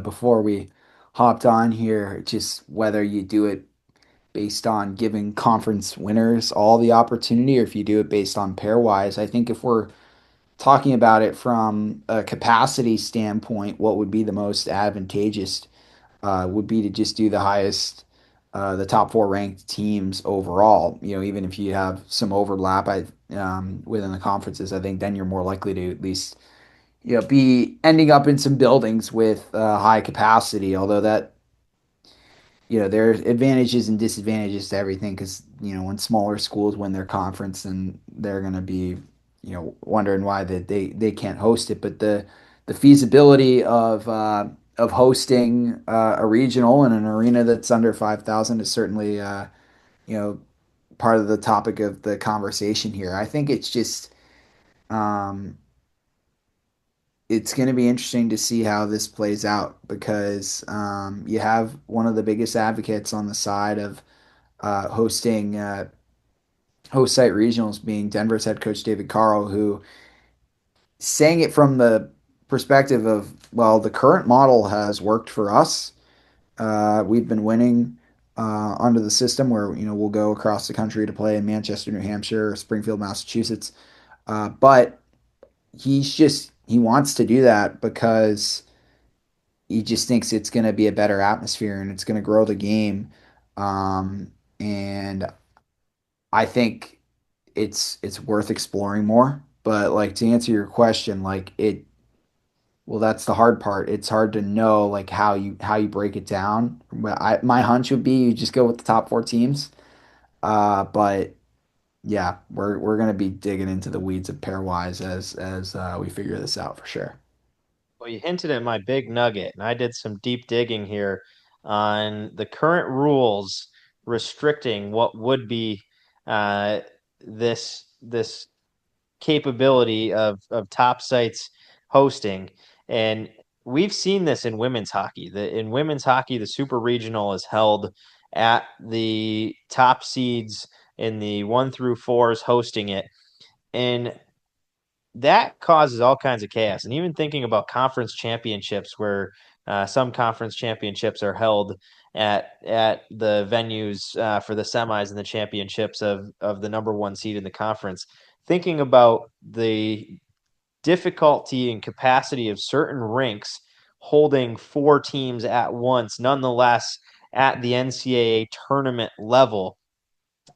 before we hopped on here, just whether you do it based on giving conference winners all the opportunity, or if you do it based on pairwise. I think if we're talking about it from a capacity standpoint, what would be the most advantageous would be to just do the highest, the top 4 ranked teams overall. Even if you have some overlap, within the conferences, I think then you're more likely to at least be ending up in some buildings with high capacity. Although that there's advantages and disadvantages to everything, because when smaller schools win their conference, then they're going to be wondering why they can't host it. But the feasibility of hosting a regional in an arena that's under 5,000 is certainly part of the topic of the conversation here. I think it's just it's going to be interesting to see how this plays out, because you have one of the biggest advocates on the side of hosting host site regionals being Denver's head coach David Carl, who saying it from the perspective of, well, the current model has worked for us. We've been winning under the system where we'll go across the country to play in Manchester, New Hampshire, or Springfield, Massachusetts. But he wants to do that because he just thinks it's going to be a better atmosphere and it's going to grow the game. And I think it's worth exploring more. But like, to answer your question, well, that's the hard part. It's hard to know like how you break it down. But my hunch would be you just go with the top 4 teams. But yeah, we're gonna be digging into the weeds of pairwise as we figure this out for sure. Well, you hinted at my big nugget, and I did some deep digging here on the current rules restricting what would be this capability of top sites hosting. And we've seen this in women's hockey. In women's hockey, the super regional is held at the top seeds in the 1 through 4s hosting it. And that causes all kinds of chaos. And even thinking about conference championships, where some conference championships are held at the venues for the semis and the championships of the number one seed in the conference. Thinking about the difficulty and capacity of certain rinks holding 4 teams at once, nonetheless at the NCAA tournament level.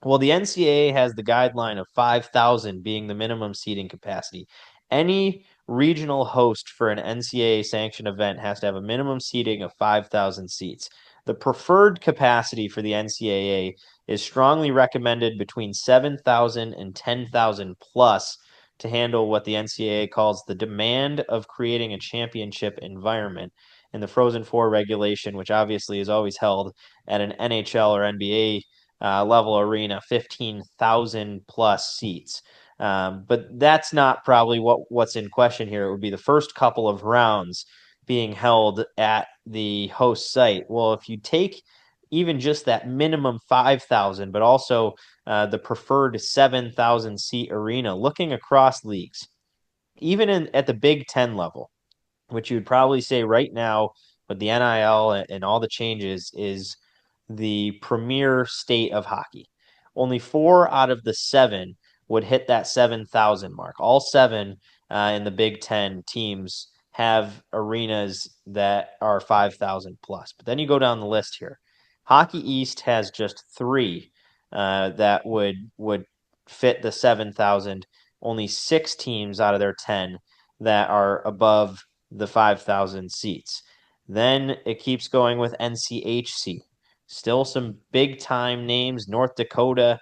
Well, the NCAA has the guideline of 5,000 being the minimum seating capacity. Any regional host for an NCAA sanctioned event has to have a minimum seating of 5,000 seats. The preferred capacity for the NCAA is strongly recommended between 7,000 and 10,000 plus to handle what the NCAA calls the demand of creating a championship environment. And the Frozen Four regulation, which obviously is always held at an NHL or NBA level arena, 15,000 plus seats. But that's not probably what's in question here. It would be the first couple of rounds being held at the host site. Well, if you take even just that minimum 5,000, but also the preferred 7,000 seat arena, looking across leagues, even at the Big Ten level, which you would probably say right now with the NIL and all the changes is the premier state of hockey. Only 4 out of the 7 would hit that 7,000 mark. All 7 in the Big Ten teams have arenas that are 5,000 plus. But then you go down the list here. Hockey East has just 3 that would fit the 7,000. Only 6 teams out of their 10 that are above the 5,000 seats. Then it keeps going with NCHC. Still some big time names, North Dakota,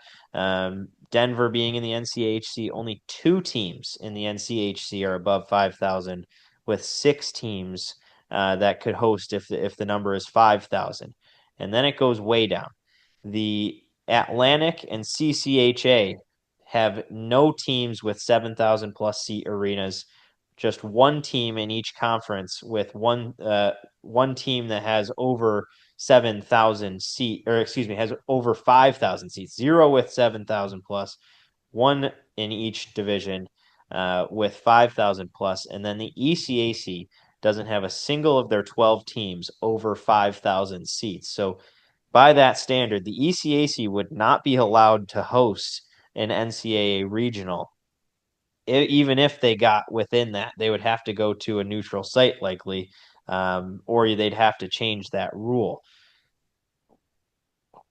Denver being in the NCHC. Only 2 teams in the NCHC are above 5,000, with 6 teams that could host if the number is 5,000. And then it goes way down. The Atlantic and CCHA have no teams with 7,000 plus seat arenas. Just 1 team in each conference with one team that has over 7,000 seat, or excuse me, has over 5,000 seats. 0 with 7,000 plus, 1 in each division with 5,000 plus, and then the ECAC doesn't have a single of their 12 teams over 5,000 seats. So by that standard, the ECAC would not be allowed to host an NCAA regional. Even if they got within that, they would have to go to a neutral site likely, or they'd have to change that rule.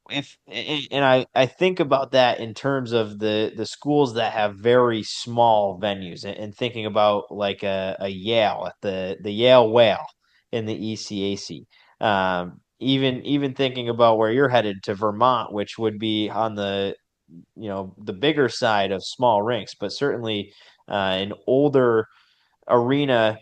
I think about that in terms of the schools that have very small venues, and thinking about like a Yale at the Yale Whale in the ECAC. Even thinking about where you're headed to Vermont, which would be on the the bigger side of small rinks, but certainly an older arena.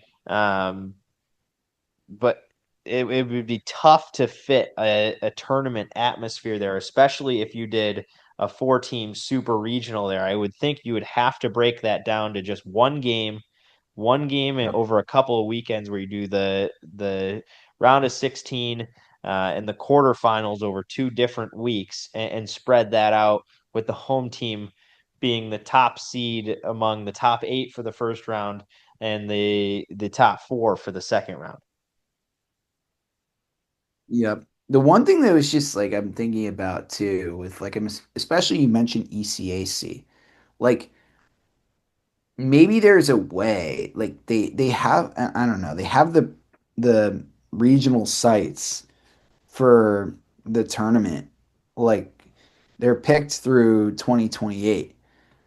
But it would be tough to fit a tournament atmosphere there, especially if you did a 4-team super regional there. I would think you would have to break that down to just one game over a couple of weekends, where you do the round of 16 and the quarterfinals over 2 different weeks, and spread that out, with the home team being the top seed among the top 8 for the first round and the top 4 for the second round. Yep. The one thing that was just like I'm thinking about too, with like especially you mentioned ECAC, like maybe there's a way, like they have, I don't know, they have the regional sites for the tournament, like they're picked through 2028,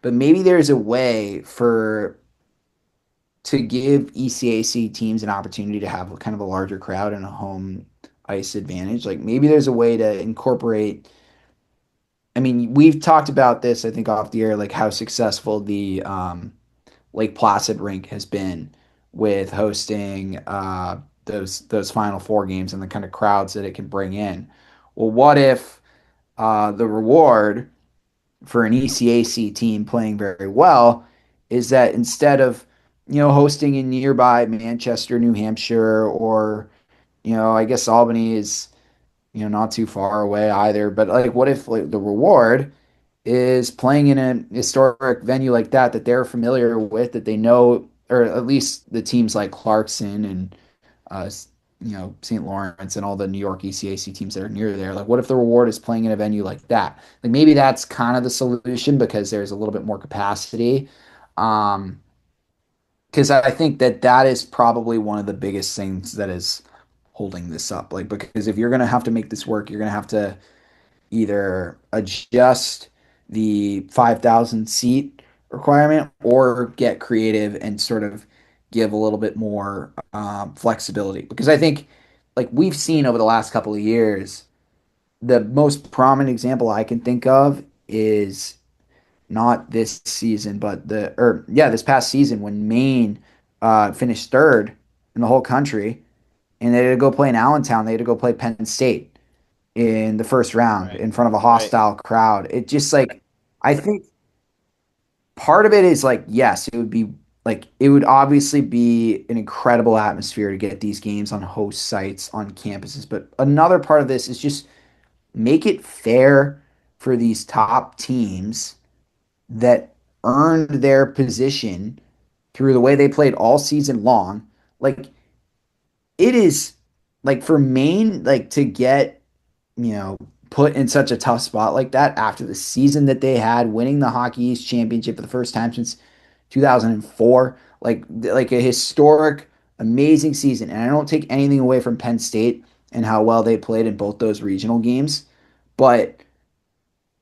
but maybe there's a way to give ECAC teams an opportunity to have kind of a larger crowd and a home ice advantage. Like maybe there's a way to incorporate. I mean, we've talked about this, I think, off the air, like how successful the Lake Placid rink has been with hosting those Final Four games and the kind of crowds that it can bring in. Well, what if the reward for an ECAC team playing very well is that instead of hosting in nearby Manchester, New Hampshire, or I guess Albany is not too far away either, but like what if like the reward is playing in a historic venue like that they're familiar with, that they know, or at least the teams like Clarkson and St. Lawrence and all the New York ECAC teams that are near there. Like, what if the reward is playing in a venue like that? Like, maybe that's kind of the solution because there's a little bit more capacity. Because I think that is probably one of the biggest things that is holding this up. Like, because if you're going to have to make this work, you're going to have to either adjust the 5,000 seat requirement or get creative and sort of give a little bit more flexibility. Because I think, like we've seen over the last couple of years, the most prominent example I can think of is not this season, but this past season when Maine finished third in the whole country, and they had to go play in Allentown. They had to go play Penn State in the first round in front of a hostile crowd. It just like, I think part of it is like, yes, it would obviously be an incredible atmosphere to get these games on host sites on campuses. But another part of this is just make it fair for these top teams that earned their position through the way they played all season long. Like, it is like for Maine, like to get, put in such a tough spot like that after the season that they had, winning the Hockey East Championship for the first time since 2004, like a historic, amazing season. And I don't take anything away from Penn State and how well they played in both those regional games, but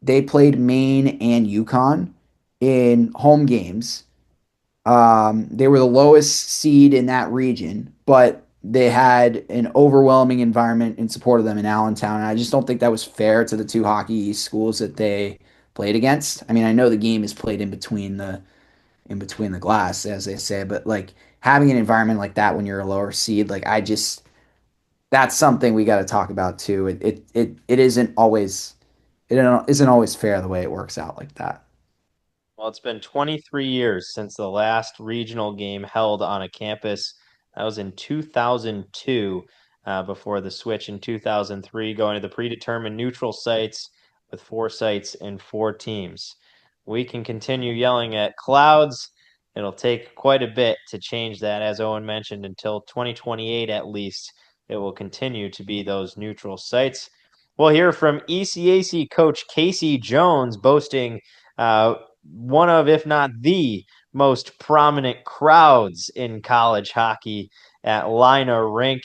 they played Maine and UConn in home games. They were the lowest seed in that region, but they had an overwhelming environment in support of them in Allentown. And I just don't think that was fair to the two Hockey East schools that they played against. I mean, I know the game is played in between the glass, as they say, but like having an environment like that when you're a lower seed, like that's something we got to talk about too. It isn't always fair the way it works out like that. Well, it's been 23 years since the last regional game held on a campus. That was in 2002, before the switch in 2003, going to the predetermined neutral sites with 4 sites and 4 teams. We can continue yelling at clouds. It'll take quite a bit to change that, as Owen mentioned, until 2028 at least. It will continue to be those neutral sites. We'll hear from ECAC coach Casey Jones, boasting one of, if not the most prominent crowds in college hockey at Lina Rink,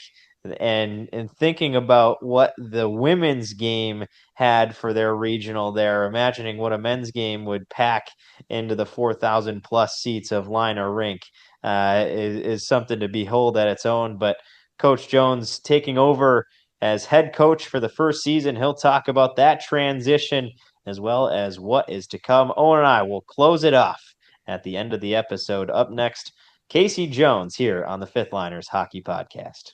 and thinking about what the women's game had for their regional there, imagining what a men's game would pack into the 4,000 plus seats of Lina Rink is something to behold at its own. But Coach Jones taking over as head coach for the first season, he'll talk about that transition as well as what is to come. Owen and I will close it off at the end of the episode. Up next, Casey Jones here on the Fifth Liners Hockey Podcast.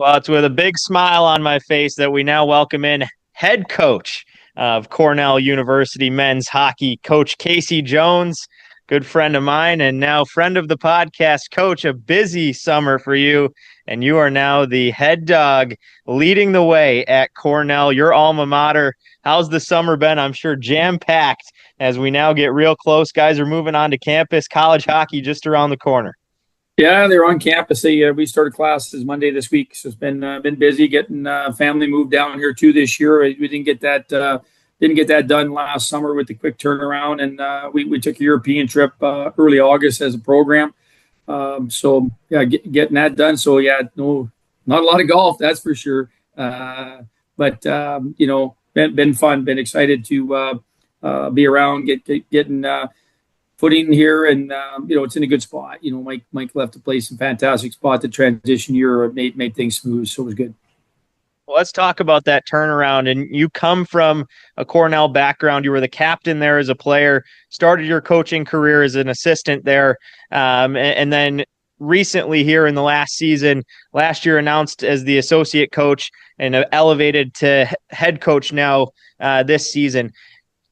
Well, it's with a big smile on my face that we now welcome in head coach of Cornell University men's hockey, Coach Casey Jones, good friend of mine and now friend of the podcast. Coach, a busy summer for you, and you are now the head dog leading the way at Cornell, your alma mater. How's the summer been? I'm sure jam-packed as we now get real close. Guys are moving on to campus, college hockey just around the corner. Yeah, they're on campus. We started classes Monday this week, so it's been busy getting family moved down here too this year. We didn't get that done last summer with the quick turnaround, and we took a European trip early August as a program. So yeah, getting that done. So yeah, no, not a lot of golf, that's for sure. But been fun. Been excited to be around, getting footing here, and it's in a good spot. Mike left the place in a fantastic spot. The transition year made things smooth, so it was good. Well, let's talk about that turnaround. And you come from a Cornell background. You were the captain there as a player, started your coaching career as an assistant there, and then recently here in the last year announced as the associate coach and elevated to head coach now this season.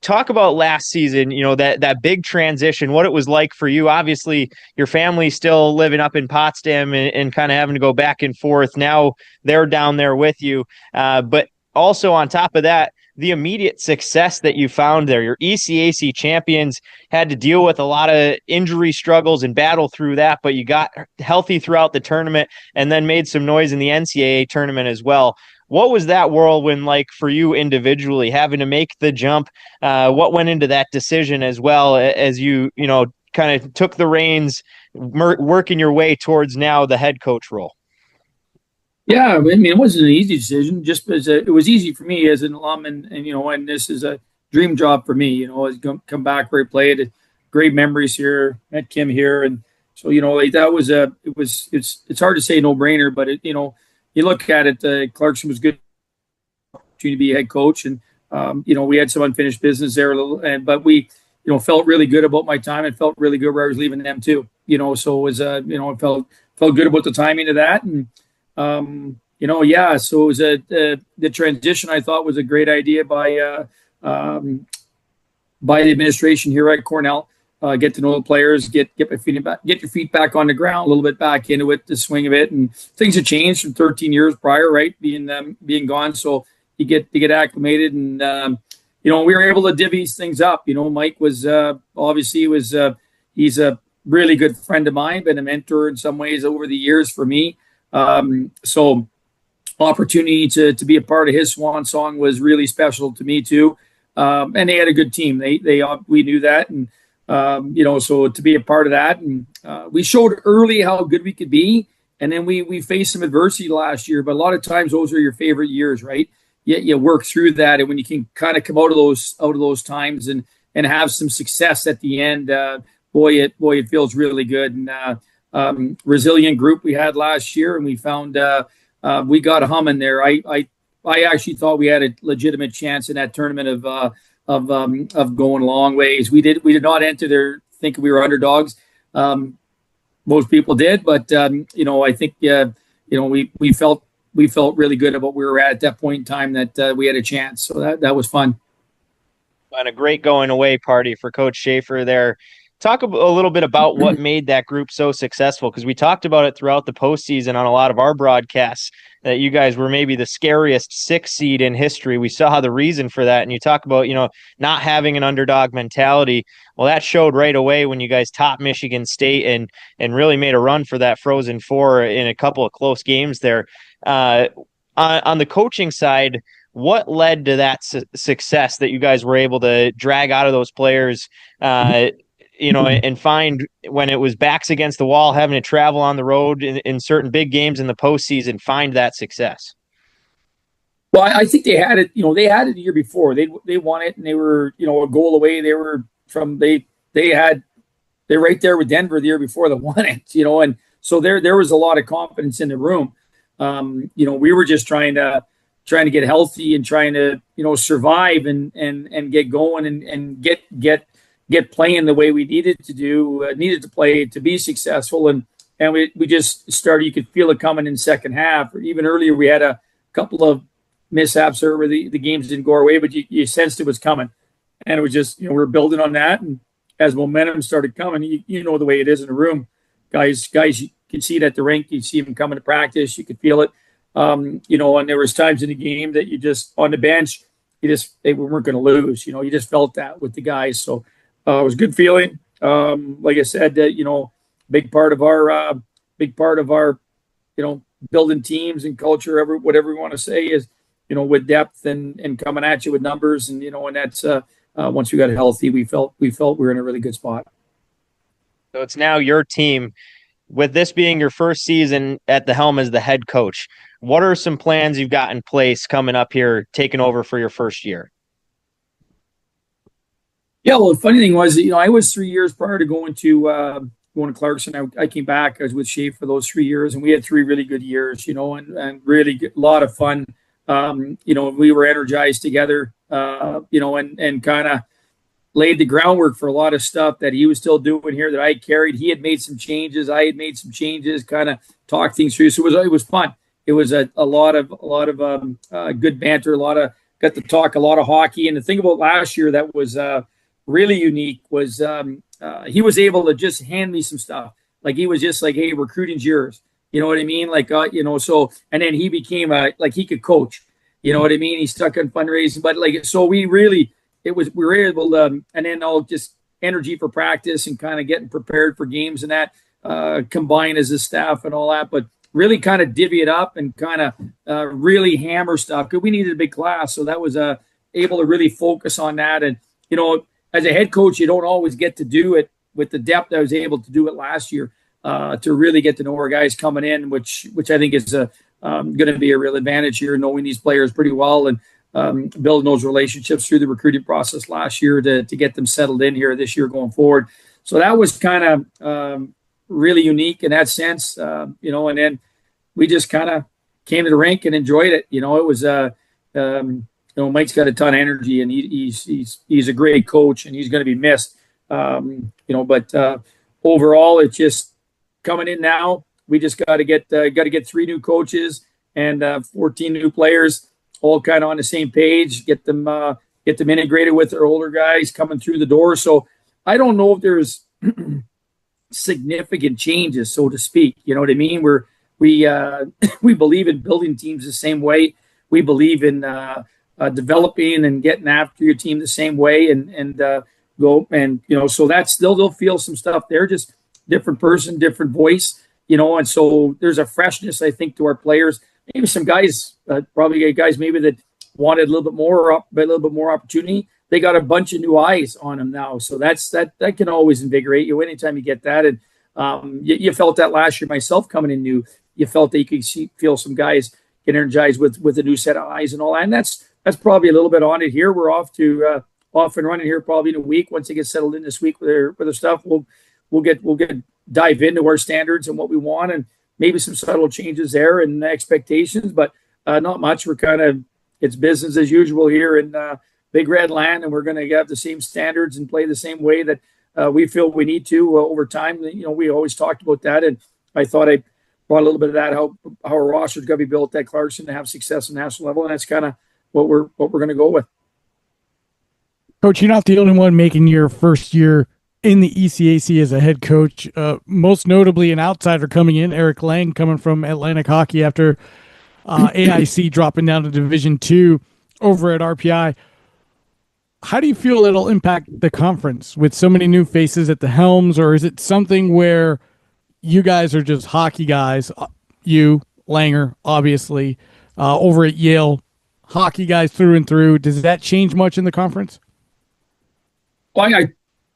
talk about last season, that big transition, what it was like for you. Obviously, your family's still living up in Potsdam and kind of having to go back and forth. Now they're down there with you. But also on top of that, the immediate success that you found there. Your ECAC champions, had to deal with a lot of injury struggles and battle through that, but you got healthy throughout the tournament and then made some noise in the NCAA tournament as well. What was that whirlwind like for you individually, having to make the jump? What went into that decision as well as you kind of took the reins, working your way towards now the head coach role? Yeah, I mean, it wasn't an easy decision. Just because it was easy for me as an alum, and this is a dream job for me. As come back where I played, great memories here. Met Kim here, and so that was it's hard to say no brainer, but you look at it. Clarkson was good opportunity to be head coach, and we had some unfinished business there a little, but we felt really good about my time and felt really good where I was leaving them too. So it was I felt good about the timing of that, and so it was the transition I thought was a great idea by the administration here at Cornell. Get to know the players, get your feet back on the ground, a little bit back into it, the swing of it, and things have changed from 13 years prior, right? Being gone, so you get acclimated, and we were able to divvy things up. Mike was obviously he's a really good friend of mine, been a mentor in some ways over the years for me. So opportunity to be a part of his swan song was really special to me too. And they had a good team. We knew that. And, so to be a part of that, and we showed early how good we could be. And then we faced some adversity last year, but a lot of times those are your favorite years, right? You work through that. And when you can kind of come out of those times and have some success at the end, it feels really good. And, resilient group we had last year, and we found we got a hum in there. I actually thought we had a legitimate chance in that tournament of going a long ways. We did not enter there thinking we were underdogs. Most people did, but I think we felt really good about where we were at that point in time, that we had a chance. So that was fun. And a great going away party for Coach Schaefer there. Talk a little bit about what made that group so successful, because we talked about it throughout the postseason on a lot of our broadcasts, that you guys were maybe the scariest 6 seed in history. We saw the reason for that, and you talk about not having an underdog mentality. Well, that showed right away when you guys topped Michigan State and really made a run for that Frozen Four in a couple of close games there. On the coaching side, what led to that success that you guys were able to drag out of those players? And find when it was backs against the wall, having to travel on the road in certain big games in the postseason, find that success? Well, I think they had it. They had it the year before. They won it, and they were a goal away. They were they're right there with Denver the year before that won it. And so there was a lot of confidence in the room. We were just trying to get healthy and trying to survive and get going and get playing the way we needed to play to be successful. And we just started, you could feel it coming in second half, or even earlier. We had a couple of mishaps where the games didn't go our way, but you sensed it was coming. And it was just, we're building on that. And as momentum started coming, you know the way it is in a room. Guys, you can see it at the rink. You see them coming to practice. You could feel it. And there was times in the game that you just, on the bench, they weren't going to lose. You just felt that with the guys. So, it was a good feeling. Like I said, big part of our, building teams and culture, whatever we want to say, is, with depth and coming at you with numbers, and and that's once we got healthy, we felt we were in a really good spot. So it's now your team. With this being your first season at the helm as the head coach, what are some plans you've got in place coming up here, taking over for your first year? Yeah, well, the funny thing was, I was 3 years prior to going to Clarkson. I came back. I was with Shea for those 3 years, and we had 3 really good years, and really good, a lot of fun. We were energized together, and kind of laid the groundwork for a lot of stuff that he was still doing here that I carried. He had made some changes. I had made some changes, kind of talked things through. So it was fun. It was a lot of good banter, a lot of got to talk a lot of hockey. And the thing about last year that was really unique was he was able to just hand me some stuff. Like he was just like, hey, recruiting's yours. You know what I mean? Like, so, and then he became like he could coach. You know what I mean? He's stuck on fundraising, but like, so we were able to, and then all just energy for practice and kind of getting prepared for games and that combined as a staff and all that, but really kind of divvy it up and kind of really hammer stuff because we needed a big class. So that was able to really focus on that. And, as a head coach, you don't always get to do it with the depth I was able to do it last year to really get to know our guys coming in, which I think is going to be a real advantage here, knowing these players pretty well and building those relationships through the recruiting process last year to get them settled in here this year going forward. So that was kind of really unique in that sense, and then we just kind of came to the rink and enjoyed it. It was, Mike's got a ton of energy and he's a great coach and he's going to be missed, but overall it's just coming in now. We just got to get 3 new coaches and 14 new players, all kind of on the same page. Get them integrated with their older guys coming through the door. So I don't know if there's significant changes, so to speak. You know what I mean? We believe in building teams the same way. We believe in developing and getting after your team the same way, and go and so that's still they'll feel some stuff there, just different person, different voice. And so there's a freshness, I think, to our players. Maybe some guys, probably guys maybe that wanted a little bit more opportunity. They got a bunch of new eyes on them now. So that can always invigorate you anytime you get that. And you felt that last year myself coming in new. You felt that you could feel some guys get energized with a new set of eyes and all that. And that's probably a little bit on it here. We're off and running here probably in a week. Once they get settled in this week with their stuff, we'll get dive into our standards and what we want, and maybe some subtle changes there and expectations, but not much. It's business as usual here in Big Red Land, and we're going to have the same standards and play the same way that we feel we need to over time. We always talked about that, and I thought I brought a little bit of that, how our roster's got to be built at Clarkson to have success at national level, and that's kind of what we're going to go with. Coach, you're not the only one making your first year in the ECAC as a head coach. Most notably, an outsider coming in, Eric Lang, coming from Atlantic Hockey after AIC dropping down to Division II over at RPI. How do you feel it'll impact the conference with so many new faces at the helms, or is it something where you guys are just hockey guys, you, Langer, obviously, over at Yale, hockey guys through and through? Does that change much in the conference? Well,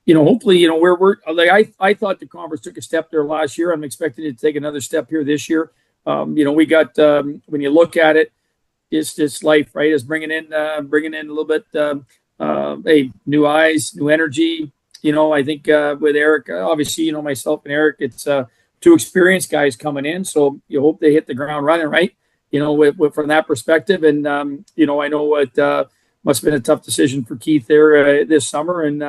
hopefully, we're like, I thought the conference took a step there last year. I'm expecting it to take another step here this year. We got, when you look at it, it's just life, right? It's bringing in a little bit, new eyes, new energy. I think with Eric, obviously, myself and Eric, it's 2 experienced guys coming in. So you hope they hit the ground running, right? From that perspective. And, I know it must have been a tough decision for Keith there this summer, and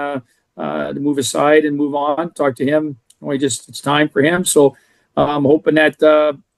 to move aside and move on, talk to him. It's time for him. So I'm hoping that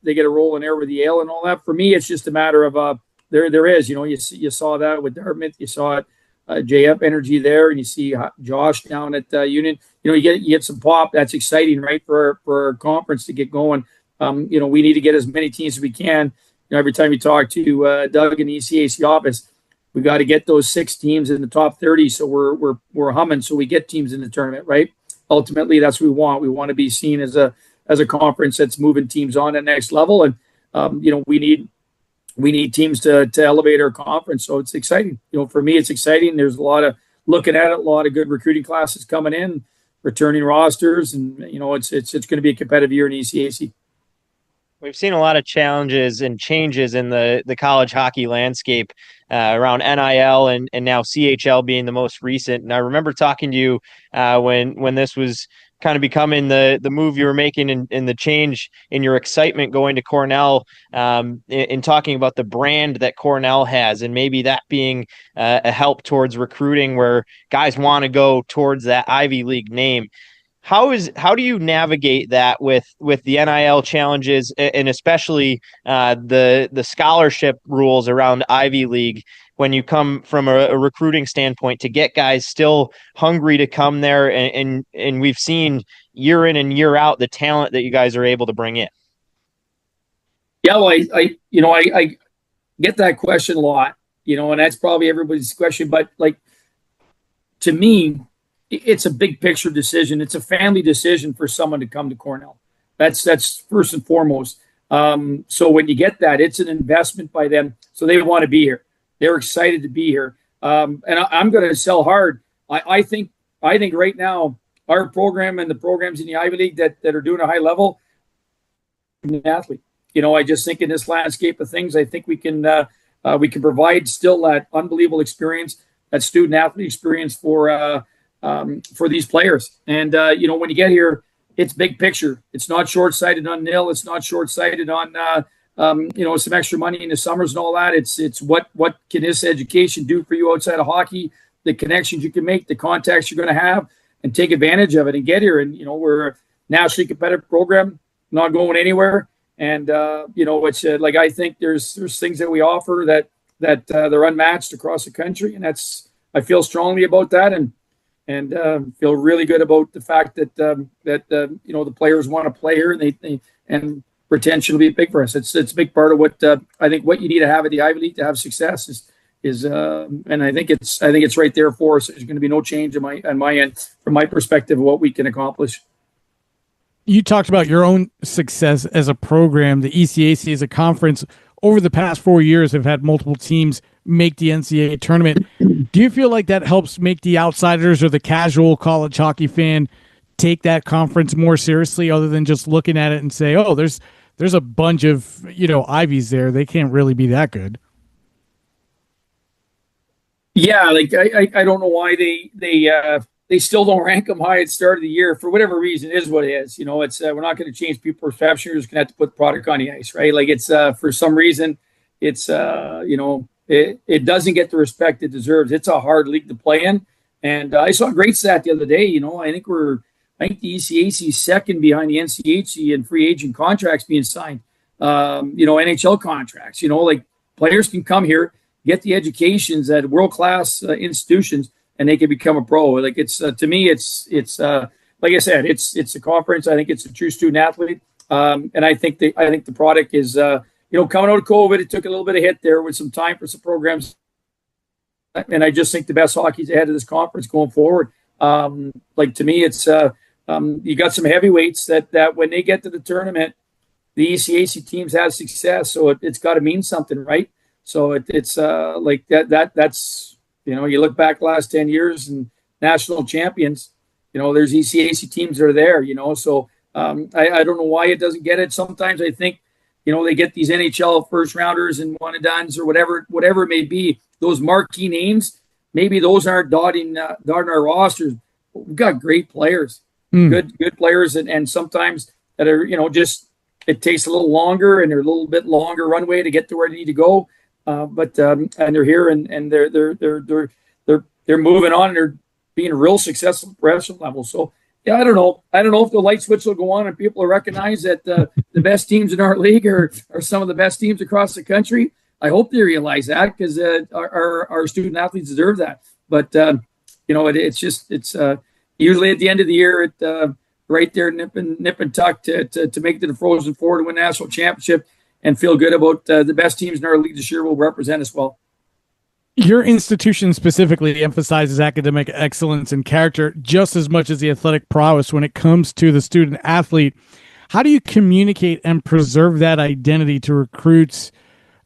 they get a roll in there with Yale and all that. For me, it's just a matter of there is, you saw that with Dartmouth, you saw it, JF energy there, and you see Josh down at Union. You get some pop. That's exciting, right, for our conference to get going. We need to get as many teams as we can. Every time you talk to Doug in the ECAC office, we got to get those 6 teams in the top 30. So we're humming. So we get teams in the tournament, right? Ultimately, that's what we want. We want to be seen as a conference that's moving teams on to the next level. And, we need teams to elevate our conference. So it's exciting. For me, it's exciting. There's a lot of looking at it, a lot of good recruiting classes coming in, returning rosters. And, it's going to be a competitive year in ECAC. We've seen a lot of challenges and changes in the college hockey landscape around NIL and now CHL being the most recent. And I remember talking to you when this was kind of becoming the move you were making and the change in your excitement going to Cornell, in talking about the brand that Cornell has, and maybe that being a help towards recruiting where guys want to go towards that Ivy League name. How do you navigate that with the NIL challenges and especially the scholarship rules around Ivy League when you come from a recruiting standpoint to get guys still hungry to come there, and we've seen year in and year out the talent that you guys are able to bring in? Yeah, well, I get that question a lot, and that's probably everybody's question. But like, to me, it's a big picture decision. It's a family decision for someone to come to Cornell. That's first and foremost. So when you get that, it's an investment by them. So they want to be here. They're excited to be here. And I'm going to sell hard. I think right now our program and the programs in the Ivy League that are doing a high level, an athlete. I just think in this landscape of things, I think we can provide still that unbelievable experience, that student athlete experience for these players. And when you get here, it's big picture. It's not short-sighted on nil. It's not short-sighted on some extra money in the summers and all that. It's what can this education do for you outside of hockey, the connections you can make, the contacts you're going to have, and take advantage of it and get here. And we're a nationally competitive program, not going anywhere. And it's like, I think there's things that we offer that they're unmatched across the country, and I feel strongly about that, and feel really good about the fact that the players want to play here, and retention will be big for us. It's a big part of what I think what you need to have at the Ivy League to have success is and I think it's right there for us. There's going to be no change on my end from my perspective of what we can accomplish. You talked about your own success as a program. The ECAC as a conference over the past 4 years have had multiple teams make the NCAA tournament. Do you feel like that helps make the outsiders or the casual college hockey fan take that conference more seriously, other than just looking at it and say, oh, there's a bunch of, Ivies there. They can't really be that good. Yeah, like I don't know why they still don't rank them high at the start of the year for whatever reason. It is what it is. It's we're not going to change people's perception. You're just going to have to put the product on the ice, right? Like it's for some reason it's it doesn't get the respect it deserves. It's a hard league to play in, and I saw a great stat the other day. I think the ECAC is second behind the NCHC in free agent contracts being signed. NHL contracts. Like players can come here, get the educations at world-class institutions, and they can become a pro. Like it's to me, it's like I said, it's a conference. I think it's a true student athlete, and I think the product is coming out of COVID, it took a little bit of hit there with some time for some programs, and I just think the best hockey's ahead of this conference going forward. Like to me, it's you got some heavyweights that when they get to the tournament, the ECAC teams have success, so it's got to mean something, right? So it's like that's. You look back the last 10 years and national champions, there's ECAC teams that are there, so I don't know why it doesn't get it. Sometimes I think, they get these NHL first rounders and one and dones or whatever it may be, those marquee names, maybe those aren't dotting our rosters. We've got great players, good players. And sometimes that are, just, it takes a little longer and they're a little bit longer runway to get to where they need to go. But and they're here and they're moving on and they're being real successful at professional level. So yeah, I don't know if the light switch will go on and people will recognize that the best teams in our league are some of the best teams across the country. I hope they realize that because our student athletes deserve that. But it's usually at the end of the year right there nip and tuck to make the Frozen Four to win national championship. And feel good about the best teams in our league this year will represent us well. Your institution specifically emphasizes academic excellence and character just as much as the athletic prowess when it comes to the student athlete. How do you communicate and preserve that identity to recruits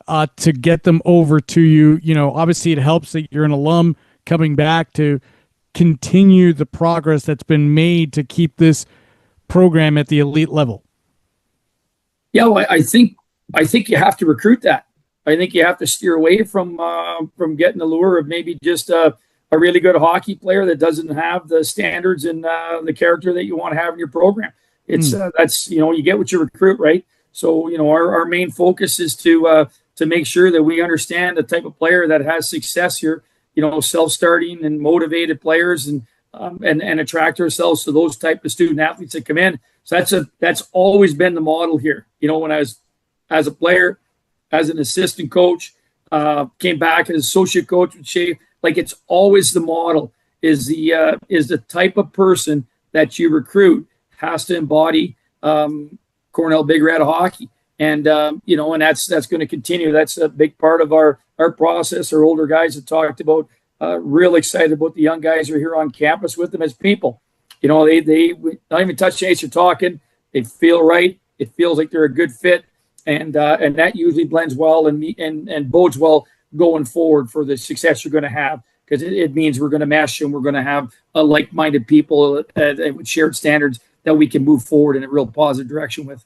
to get them over to you? Obviously it helps that you're an alum coming back to continue the progress that's been made to keep this program at the elite level. Yeah, well, I think you have to recruit that. I think you have to steer away from getting the lure of maybe just a really good hockey player that doesn't have the standards and the character that you want to have in your program. It's that's you get what you recruit, right? So our main focus is to make sure that we understand the type of player that has success here. Self-starting and motivated players and attract ourselves to those type of student athletes that come in. So that's always been the model here. When I was as a player, as an assistant coach, came back as associate coach with Shea. Like, it's always the model is the type of person that you recruit has to embody Cornell Big Red hockey. And, and that's going to continue. That's a big part of our process. Our older guys have talked about, real excited about the young guys who are here on campus with them as people. They not even touch the ice, you're talking. They feel right. It feels like they're a good fit. And that usually blends well and bodes well going forward for the success you're going to have, because it means we're going to mesh and we're going to have like-minded people with shared standards that we can move forward in a real positive direction with.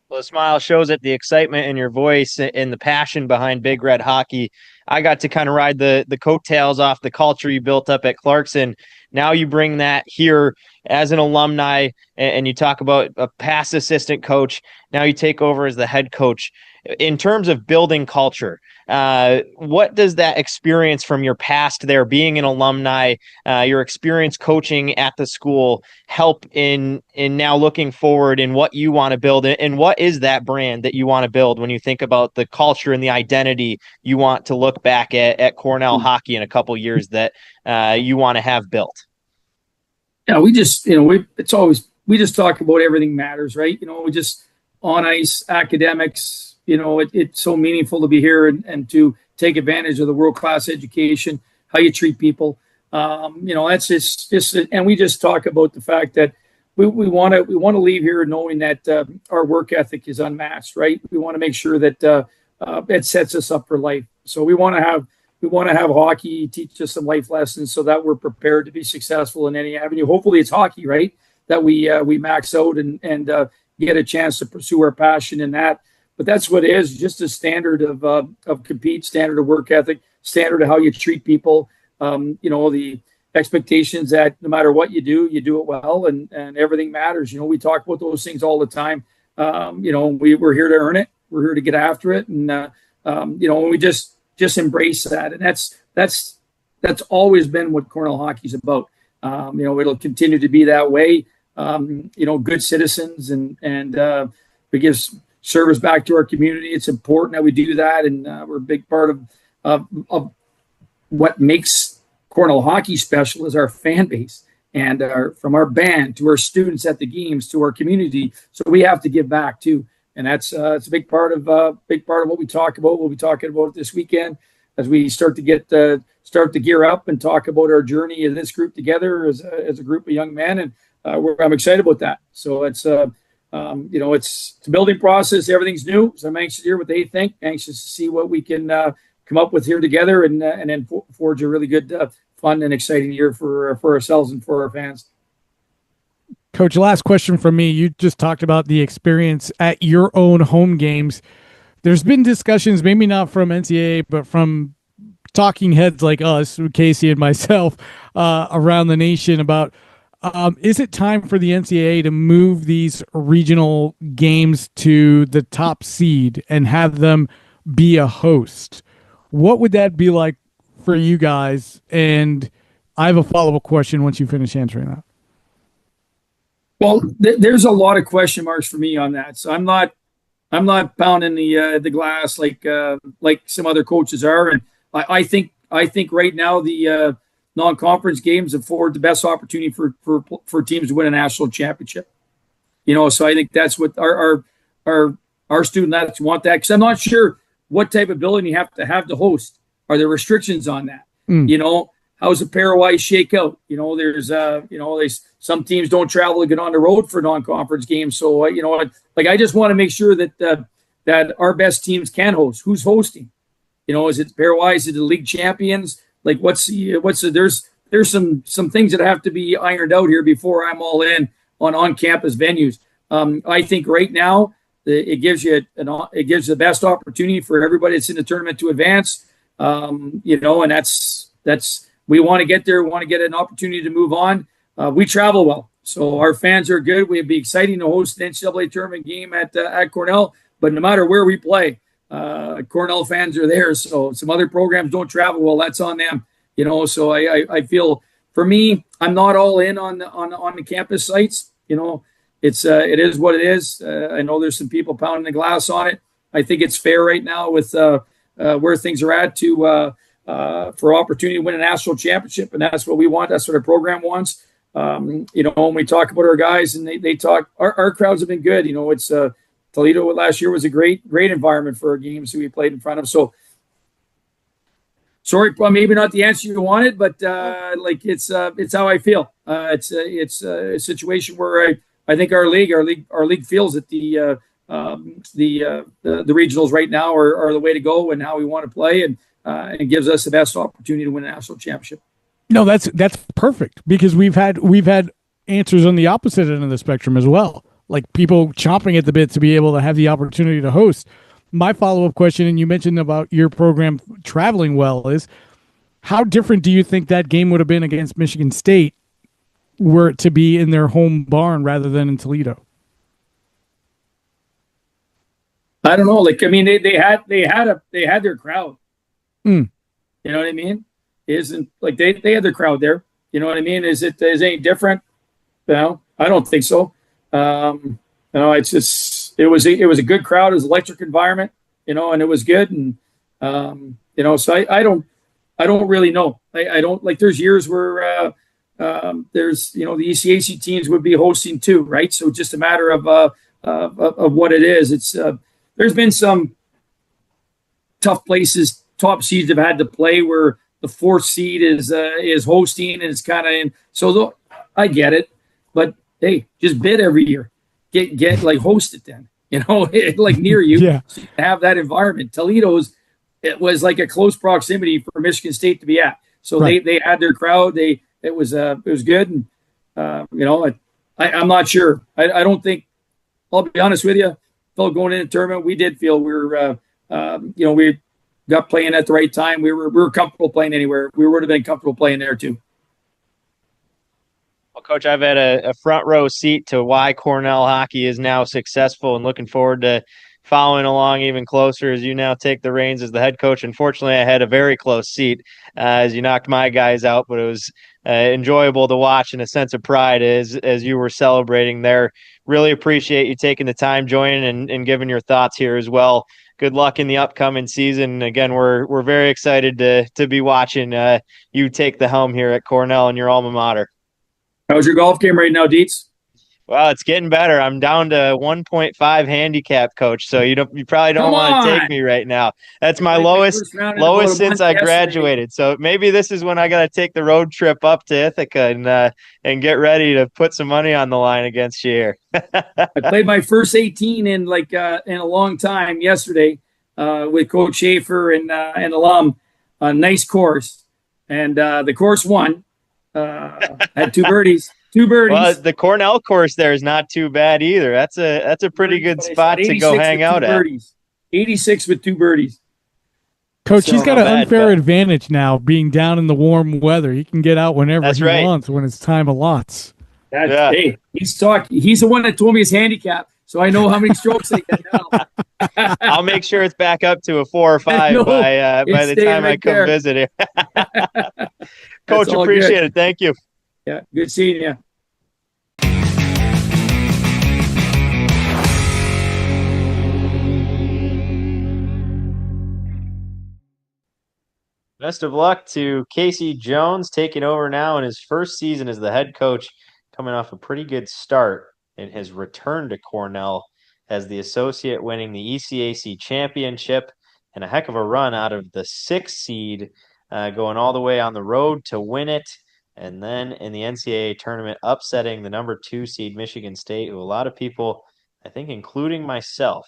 Well, the smile shows it, the excitement in your voice and the passion behind Big Red hockey. I got to kind of ride the coattails off the culture you built up at Clarkson. Now you bring that here as an alumni, and you talk about a past assistant coach. Now you take over as the head coach. In terms of building culture, what does that experience from your past there, being an alumni, your experience coaching at the school, help in now looking forward in what you want to build? And what is that brand that you want to build when you think about the culture and the identity you want to look back at Cornell hockey in a couple years that you want to have built? Yeah, we just, we just talk about everything matters, right? We just on ice academics. It's so meaningful to be here and to take advantage of the world-class education, how you treat people. That's just and we just talk about the fact that we want to leave here knowing that our work ethic is unmatched, right? We want to make sure that it sets us up for life. So we want to have hockey teach us some life lessons so that we're prepared to be successful in any avenue. Hopefully it's hockey, right? That we max out and get a chance to pursue our passion in that. But that's what it is, just a standard of compete, standard of work ethic, standard of how you treat people. The expectations that no matter what you do it well, and everything matters. We talk about those things all the time. We're here to earn it. We're here to get after it. And, we just embrace that. And that's always been what Cornell hockey's about. It'll continue to be that way. Good citizens and we give service back to our community. It's important that we do that, and we're a big part of what makes Cornell hockey special is our fan base, and from our band to our students at the games to our community. So we have to give back too, and that's it's a big part of what we talk about. We'll be talking about this weekend as we start to gear up and talk about our journey in this group together as a group of young men, and I'm excited about that. So it's it's a building process. Everything's new. So I'm anxious to hear what they think, anxious to see what we can come up with here together and then forge a really good, fun and exciting year for ourselves and for our fans. Coach, last question from me. You just talked about the experience at your own home games. There's been discussions, maybe not from NCAA, but from talking heads like us, Casey and myself, around the nation about is it time for the NCAA to move these regional games to the top seed and have them be a host? What would that be like for you guys? And I have a follow-up question once you finish answering that. Well, there's a lot of question marks for me on that. So I'm not pounding the glass like some other coaches are. And I think right now the non-conference games afford the best opportunity for teams to win a national championship. So I think that's what our student athletes want that, because I'm not sure what type of building you have to host. Are there restrictions on that? How's the pairwise shake out? There's some teams don't travel to get on the road for non-conference games. So I just want to make sure that our best teams can host. Who's hosting? Is it pairwise? Is it the league champions? Like there's some things that have to be ironed out here before I'm all in on campus venues. I think right now it gives you the best opportunity for everybody that's in the tournament to advance. And that's we want to get there. We want to get an opportunity to move on. We travel well, so our fans are good. It'd be exciting to host an NCAA tournament game at Cornell. But no matter where we play, Cornell fans are there. So some other programs don't travel well. That's on them. So I feel, for me, I'm not all in on the campus sites. It is what it is. I know there's some people pounding the glass on it. I think it's fair right now with where things are at for opportunity to win a national championship, and that's what we want. That's what our program wants. When we talk about our guys and they talk, our crowds have been good. It's Toledo last year was a great environment for our games that we played in front of. So sorry, maybe not the answer you wanted, but it's how I feel. It's a situation where I think our league feels that the regionals right now are the way to go and how we want to play, and gives us the best opportunity to win a national championship. No, that's perfect, because we've had answers on the opposite end of the spectrum as well, like people chomping at the bit to be able to have the opportunity to host. My follow-up question, and you mentioned about your program traveling well, is how different do you think that game would have been against Michigan State were it to be in their home barn rather than in Toledo? I don't know. They had their crowd. You know what I mean? Isn't like they had their crowd there. You know what I mean? Is it any different? I don't think so. It's just it was a good crowd. It was an electric environment, and it was good. And so I don't really know. I don't like. There's years where there's the ECAC teams would be hosting too, right? So just a matter of what it is. It's there's been some tough places, top seeds have had to play where the fourth seed is hosting, and it's kind of in. So I get it, but hey, just bid every year, get host it then, near you, yeah. So you have that environment. Toledo's, it was like a close proximity for Michigan State to be at, so right. they had their crowd. It was good, and I'm not sure. I don't think. I'll be honest with you. Felt going into the tournament, we did feel we were we got playing at the right time. We were comfortable playing anywhere. We would have been comfortable playing there too. Well, Coach, I've had a front row seat to why Cornell hockey is now successful, and looking forward to following along even closer as you now take the reins as the head coach. Unfortunately, I had a very close seat as you knocked my guys out, but it was enjoyable to watch and a sense of pride as you were celebrating there. Really appreciate you taking the time, joining and giving your thoughts here as well. Good luck in the upcoming season. Again, we're very excited to be watching you take the helm here at Cornell and your alma mater. How's your golf game right now, Dietz? Well, it's getting better. I'm down to 1.5 handicap, Coach. So you probably don't want to take me right now. That's my lowest since I graduated. So maybe this is when I got to take the road trip up to Ithaca and get ready to put some money on the line against you here. I played my first 18 in a long time yesterday with Coach Schaefer and alum. A nice course, and the course won. Had two birdies. Well, the Cornell course there is not too bad either. That's a pretty good spot to go hang out at. 86 with two birdies. Coach, he's got an unfair advantage now, being down in the warm weather. He can get out whenever he wants when his time allots. Hey, he's the one that told me his handicap, so I know how many strokes they get now. I'll make sure it's back up to a 4 or 5 by the time I come visit here. Coach, appreciate it. Thank you. Yeah, good seeing you. Best of luck to Casey Jones, taking over now in his first season as the head coach, coming off a pretty good start in his return to Cornell as the associate, winning the ECAC championship and a heck of a run out of the 6th seed, going all the way on the road to win it. And then in the NCAA tournament, upsetting the number 2 seed Michigan State, who a lot of people, I think including myself,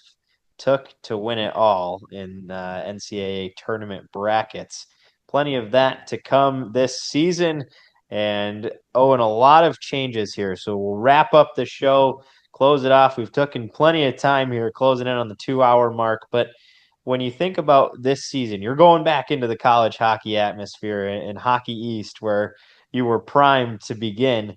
took to win it all in NCAA tournament brackets. Plenty of that to come this season, and a lot of changes here. So we'll wrap up the show, close it off. We've taken plenty of time here, closing in on the 2-hour mark. But when you think about this season, you're going back into the college hockey atmosphere in Hockey East, where you were primed to begin.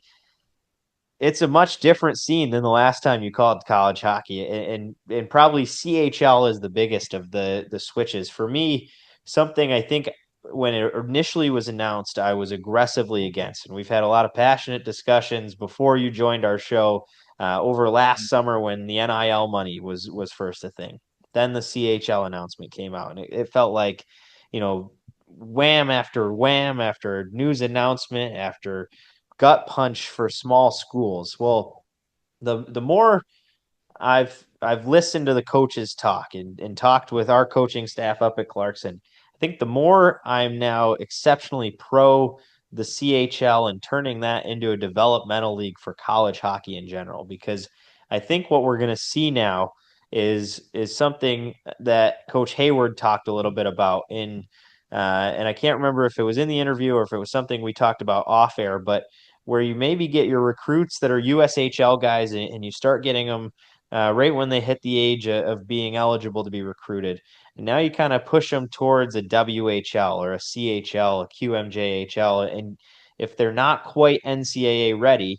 It's a much different scene than the last time you called college hockey, and probably CHL is the biggest of the switches. For me, something I think when it initially was announced, I was aggressively against, and we've had a lot of passionate discussions before you joined our show over last summer when the NIL money was first a thing. then the CHL announcement came out, and it felt like, wham after news announcement after gut punch for small schools. Well, the more I've listened to the coaches talk and talked with our coaching staff up at Clarkson, I think the more I'm now exceptionally pro the CHL and turning that into a developmental league for college hockey in general, because I think what we're going to see now is something that Coach Hayward talked a little bit about and I can't remember if it was in the interview or if it was something we talked about off air, but where you maybe get your recruits that are USHL guys and you start getting them right when they hit the age of being eligible to be recruited. And now you kind of push them towards a WHL or a CHL, a QMJHL. And if they're not quite NCAA ready,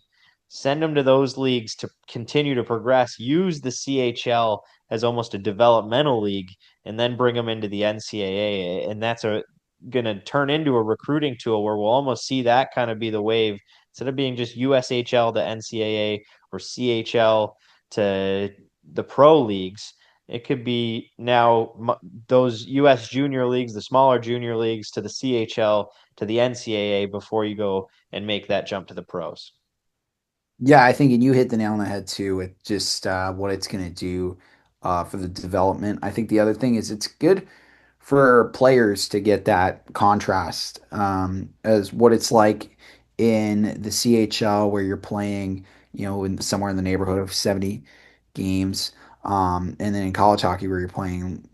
send them to those leagues to continue to progress. Use the CHL as almost a developmental league and then bring them into the NCAA. And that's going to turn into a recruiting tool where we'll almost see that kind of be the wave. Instead of being just USHL to NCAA or CHL to the pro leagues, it could be now those US junior leagues, the smaller junior leagues, to the CHL, to the NCAA before you go and make that jump to the pros. Yeah, I think, and you hit the nail on the head too with just what it's going to do for the development. I think the other thing is it's good for players to get that contrast as what it's like in the CHL where you're playing, somewhere in the neighborhood of 70 games, and then in college hockey where you're playing,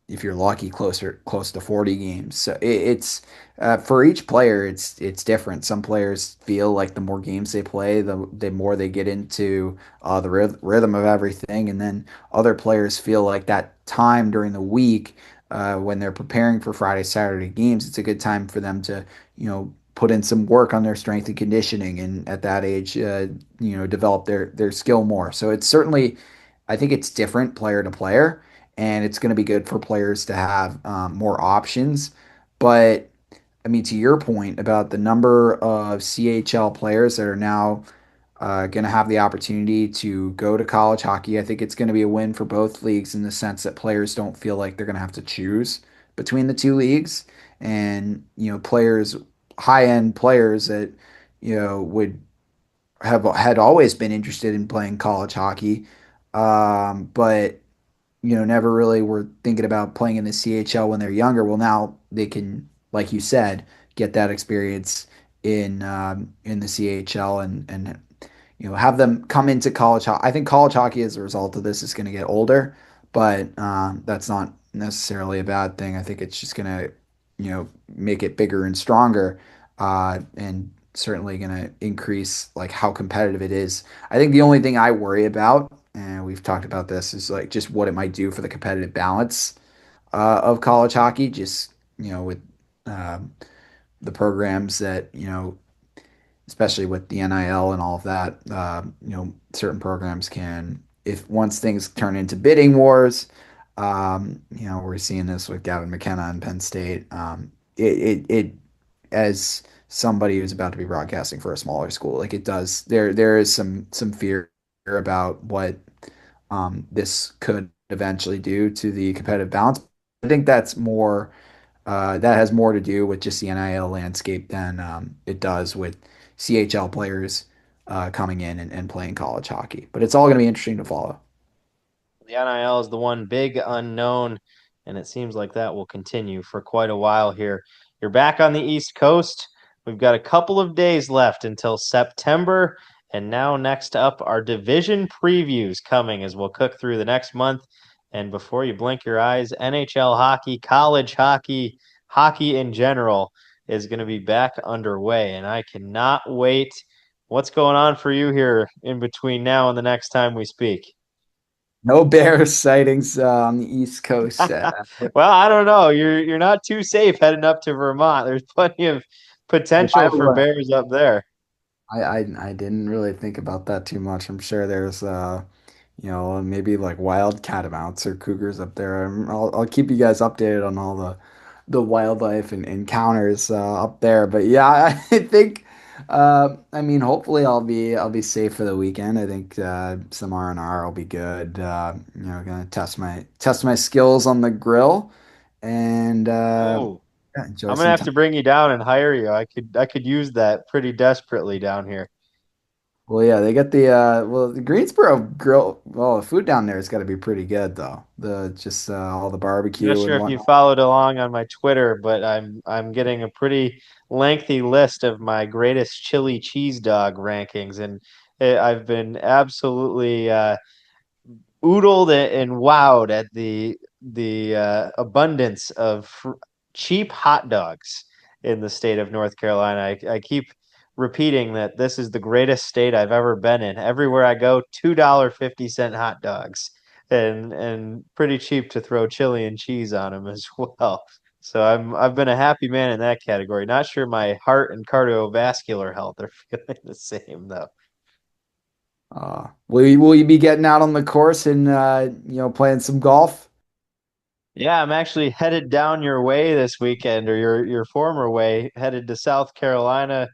if you're lucky, close to 40 games. So it's for each player, it's different. Some players feel like the more games they play, the more they get into the rhythm of everything, and then other players feel like that time during the week when they're preparing for Friday, Saturday games, it's a good time for them to, put in some work on their strength and conditioning, and at that age, develop their skill more. So it's certainly, I think it's different player to player, and it's going to be good for players to have more options. But I mean, to your point about the number of CHL players that are now going to have the opportunity to go to college hockey, I think it's going to be a win for both leagues in the sense that players don't feel like they're going to have to choose between the two leagues. And, players, high-end players that, would have had always been interested in playing college hockey, but never really were thinking about playing in the CHL when they're younger. Well, now they can, like you said, get that experience in the CHL and have them come into college hockey. I think college hockey as a result of this is going to get older, but that's not necessarily a bad thing. I think it's just going to make it bigger and stronger, and certainly going to increase like how competitive it is. I think the only thing I worry about, and we've talked about this, is like just what it might do for the competitive balance of college hockey. Just with the programs that especially with the NIL and all of that, certain programs can, if once things turn into bidding wars, we're seeing this with Gavin McKenna and Penn State. It as somebody who's about to be broadcasting for a smaller school, like it does, there is some fear about what this could eventually do to the competitive balance. I think that's more that has more to do with just the NIL landscape than it does with CHL players coming in and playing college hockey. But it's all going to be interesting to follow. The NIL is the one big unknown, and it seems like that will continue for quite a while here. You're back on the East Coast. We've got a couple of days left until September, and now next up are division previews coming as we'll cook through the next month. And before you blink your eyes, NHL hockey, college hockey, hockey in general is going to be back underway, and I cannot wait. What's going on for you here in between now and the next time we speak? No bear sightings on the East Coast. Well, I don't know. You're not too safe heading up to Vermont. There's plenty of potential for bears up there. I didn't really think about that too much. I'm sure there's maybe like wild catamounts or cougars up there. I'll keep you guys updated on all the wildlife and encounters up there. But yeah, I think I mean, hopefully I'll be safe for the weekend. I think some R&R will be good. Gonna test my skills on the grill and Oh, yeah, enjoy I'm gonna some have time. to bring you down and hire you. I could use that pretty desperately down here. Well, yeah, they get the Greensboro grill. Well, the food down there has got to be pretty good though. The just all the I'm not barbecue sure and if you whatnot. followed along on my Twitter, but I'm getting a pretty lengthy list of my greatest chili cheese dog rankings, and I've been absolutely oodled and wowed at the abundance of cheap hot dogs in the state of North Carolina. I keep repeating that this is the greatest state I've ever been in. Everywhere I go, $2.50 hot dogs, and pretty cheap to throw chili and cheese on them as well. So I've been a happy man in that category. Not sure my heart and cardiovascular health are feeling the same though. Will you be getting out on the course and playing some golf? Yeah, I'm actually headed down your way this weekend, or your former way, headed to South Carolina.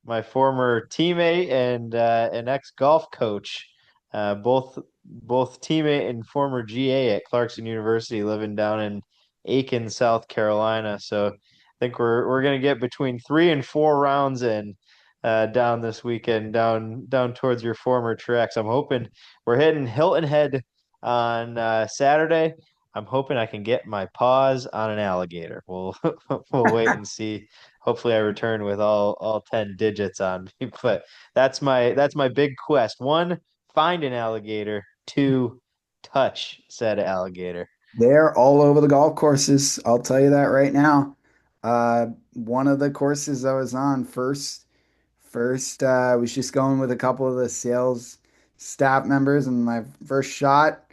My former teammate and an ex golf coach, both teammate and former GA at Clarkson University, living down in Aiken, South Carolina. So I think we're gonna get between 3 and 4 rounds in down this weekend, down towards your former tracks. I'm hoping we're heading Hilton Head on Saturday. I'm hoping I can get my paws on an alligator. We'll we'll wait and see. Hopefully I return with all 10 digits on me. But that's my big quest. One, find an alligator. Two, touch said alligator. They're all over the golf courses. I'll tell you that right now. One of the courses I was on first, was just going with a couple of the sales staff members, and my first shot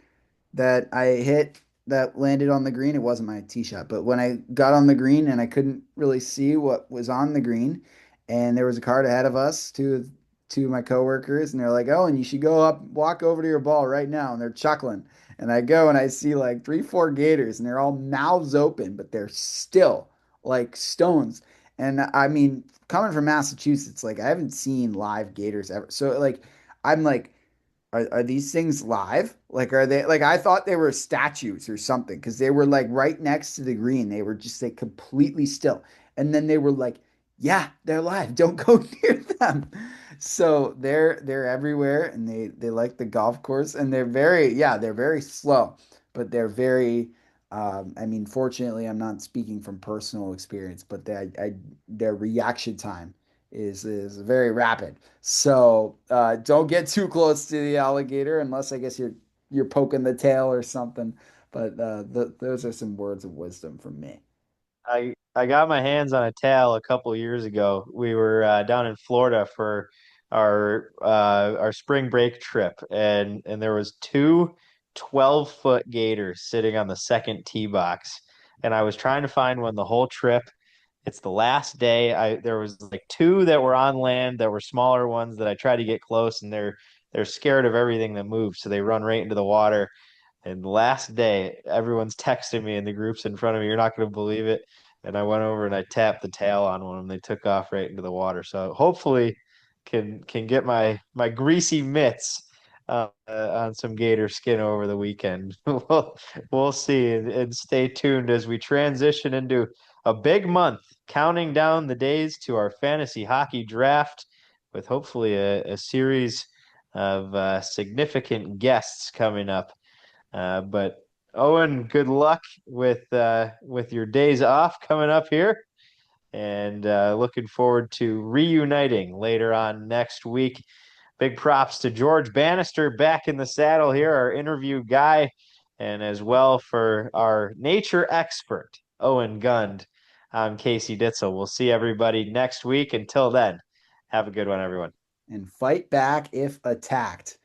that I hit that landed on the green, it wasn't my tee shot, but when I got on the green and I couldn't really see what was on the green, and there was a cart ahead of us, two of my coworkers, and they're like, "Oh, and you should go up, walk over to your ball right now," and they're chuckling. And I go and I see like three, four gators, and they're all mouths open, but they're still like stones. And I mean, coming from Massachusetts, like I haven't seen live gators ever. So like, I'm like, are these things live? Like, are they like I thought they were statues or something because they were like right next to the green. They were just like completely still. And then they were like, yeah, they're live. Don't go near them. So they're everywhere and they like the golf course and they're very slow, but they're very I mean, fortunately, I'm not speaking from personal experience, but their reaction time is very rapid. So don't get too close to the alligator unless I guess you're poking the tail or something. But those are some words of wisdom from me. I got my hands on a towel a couple years ago. We were down in Florida for our spring break trip, and there was two 12-foot gators sitting on the second tee box, and I was trying to find one the whole trip. It's the last day. There was like two that were on land that were smaller ones that I tried to get close, and they're scared of everything that moves, so they run right into the water. And the last day, everyone's texting me in the groups in front of me. You're not going to believe it. And I went over and I tapped the tail on one, and they took off right into the water. So hopefully, can get my greasy mitts on some gator skin over the weekend. We'll see, and stay tuned as we transition into a big month, counting down the days to our fantasy hockey draft, with hopefully a series of significant guests coming up. But Owen, good luck with your days off coming up here, and looking forward to reuniting later on next week. Big props to George Bannister back in the saddle here, our interview guy, and as well for our nature expert, Owen Gund. I'm Casey Ditzel. We'll see everybody next week. Until then, have a good one, everyone. And fight back if attacked.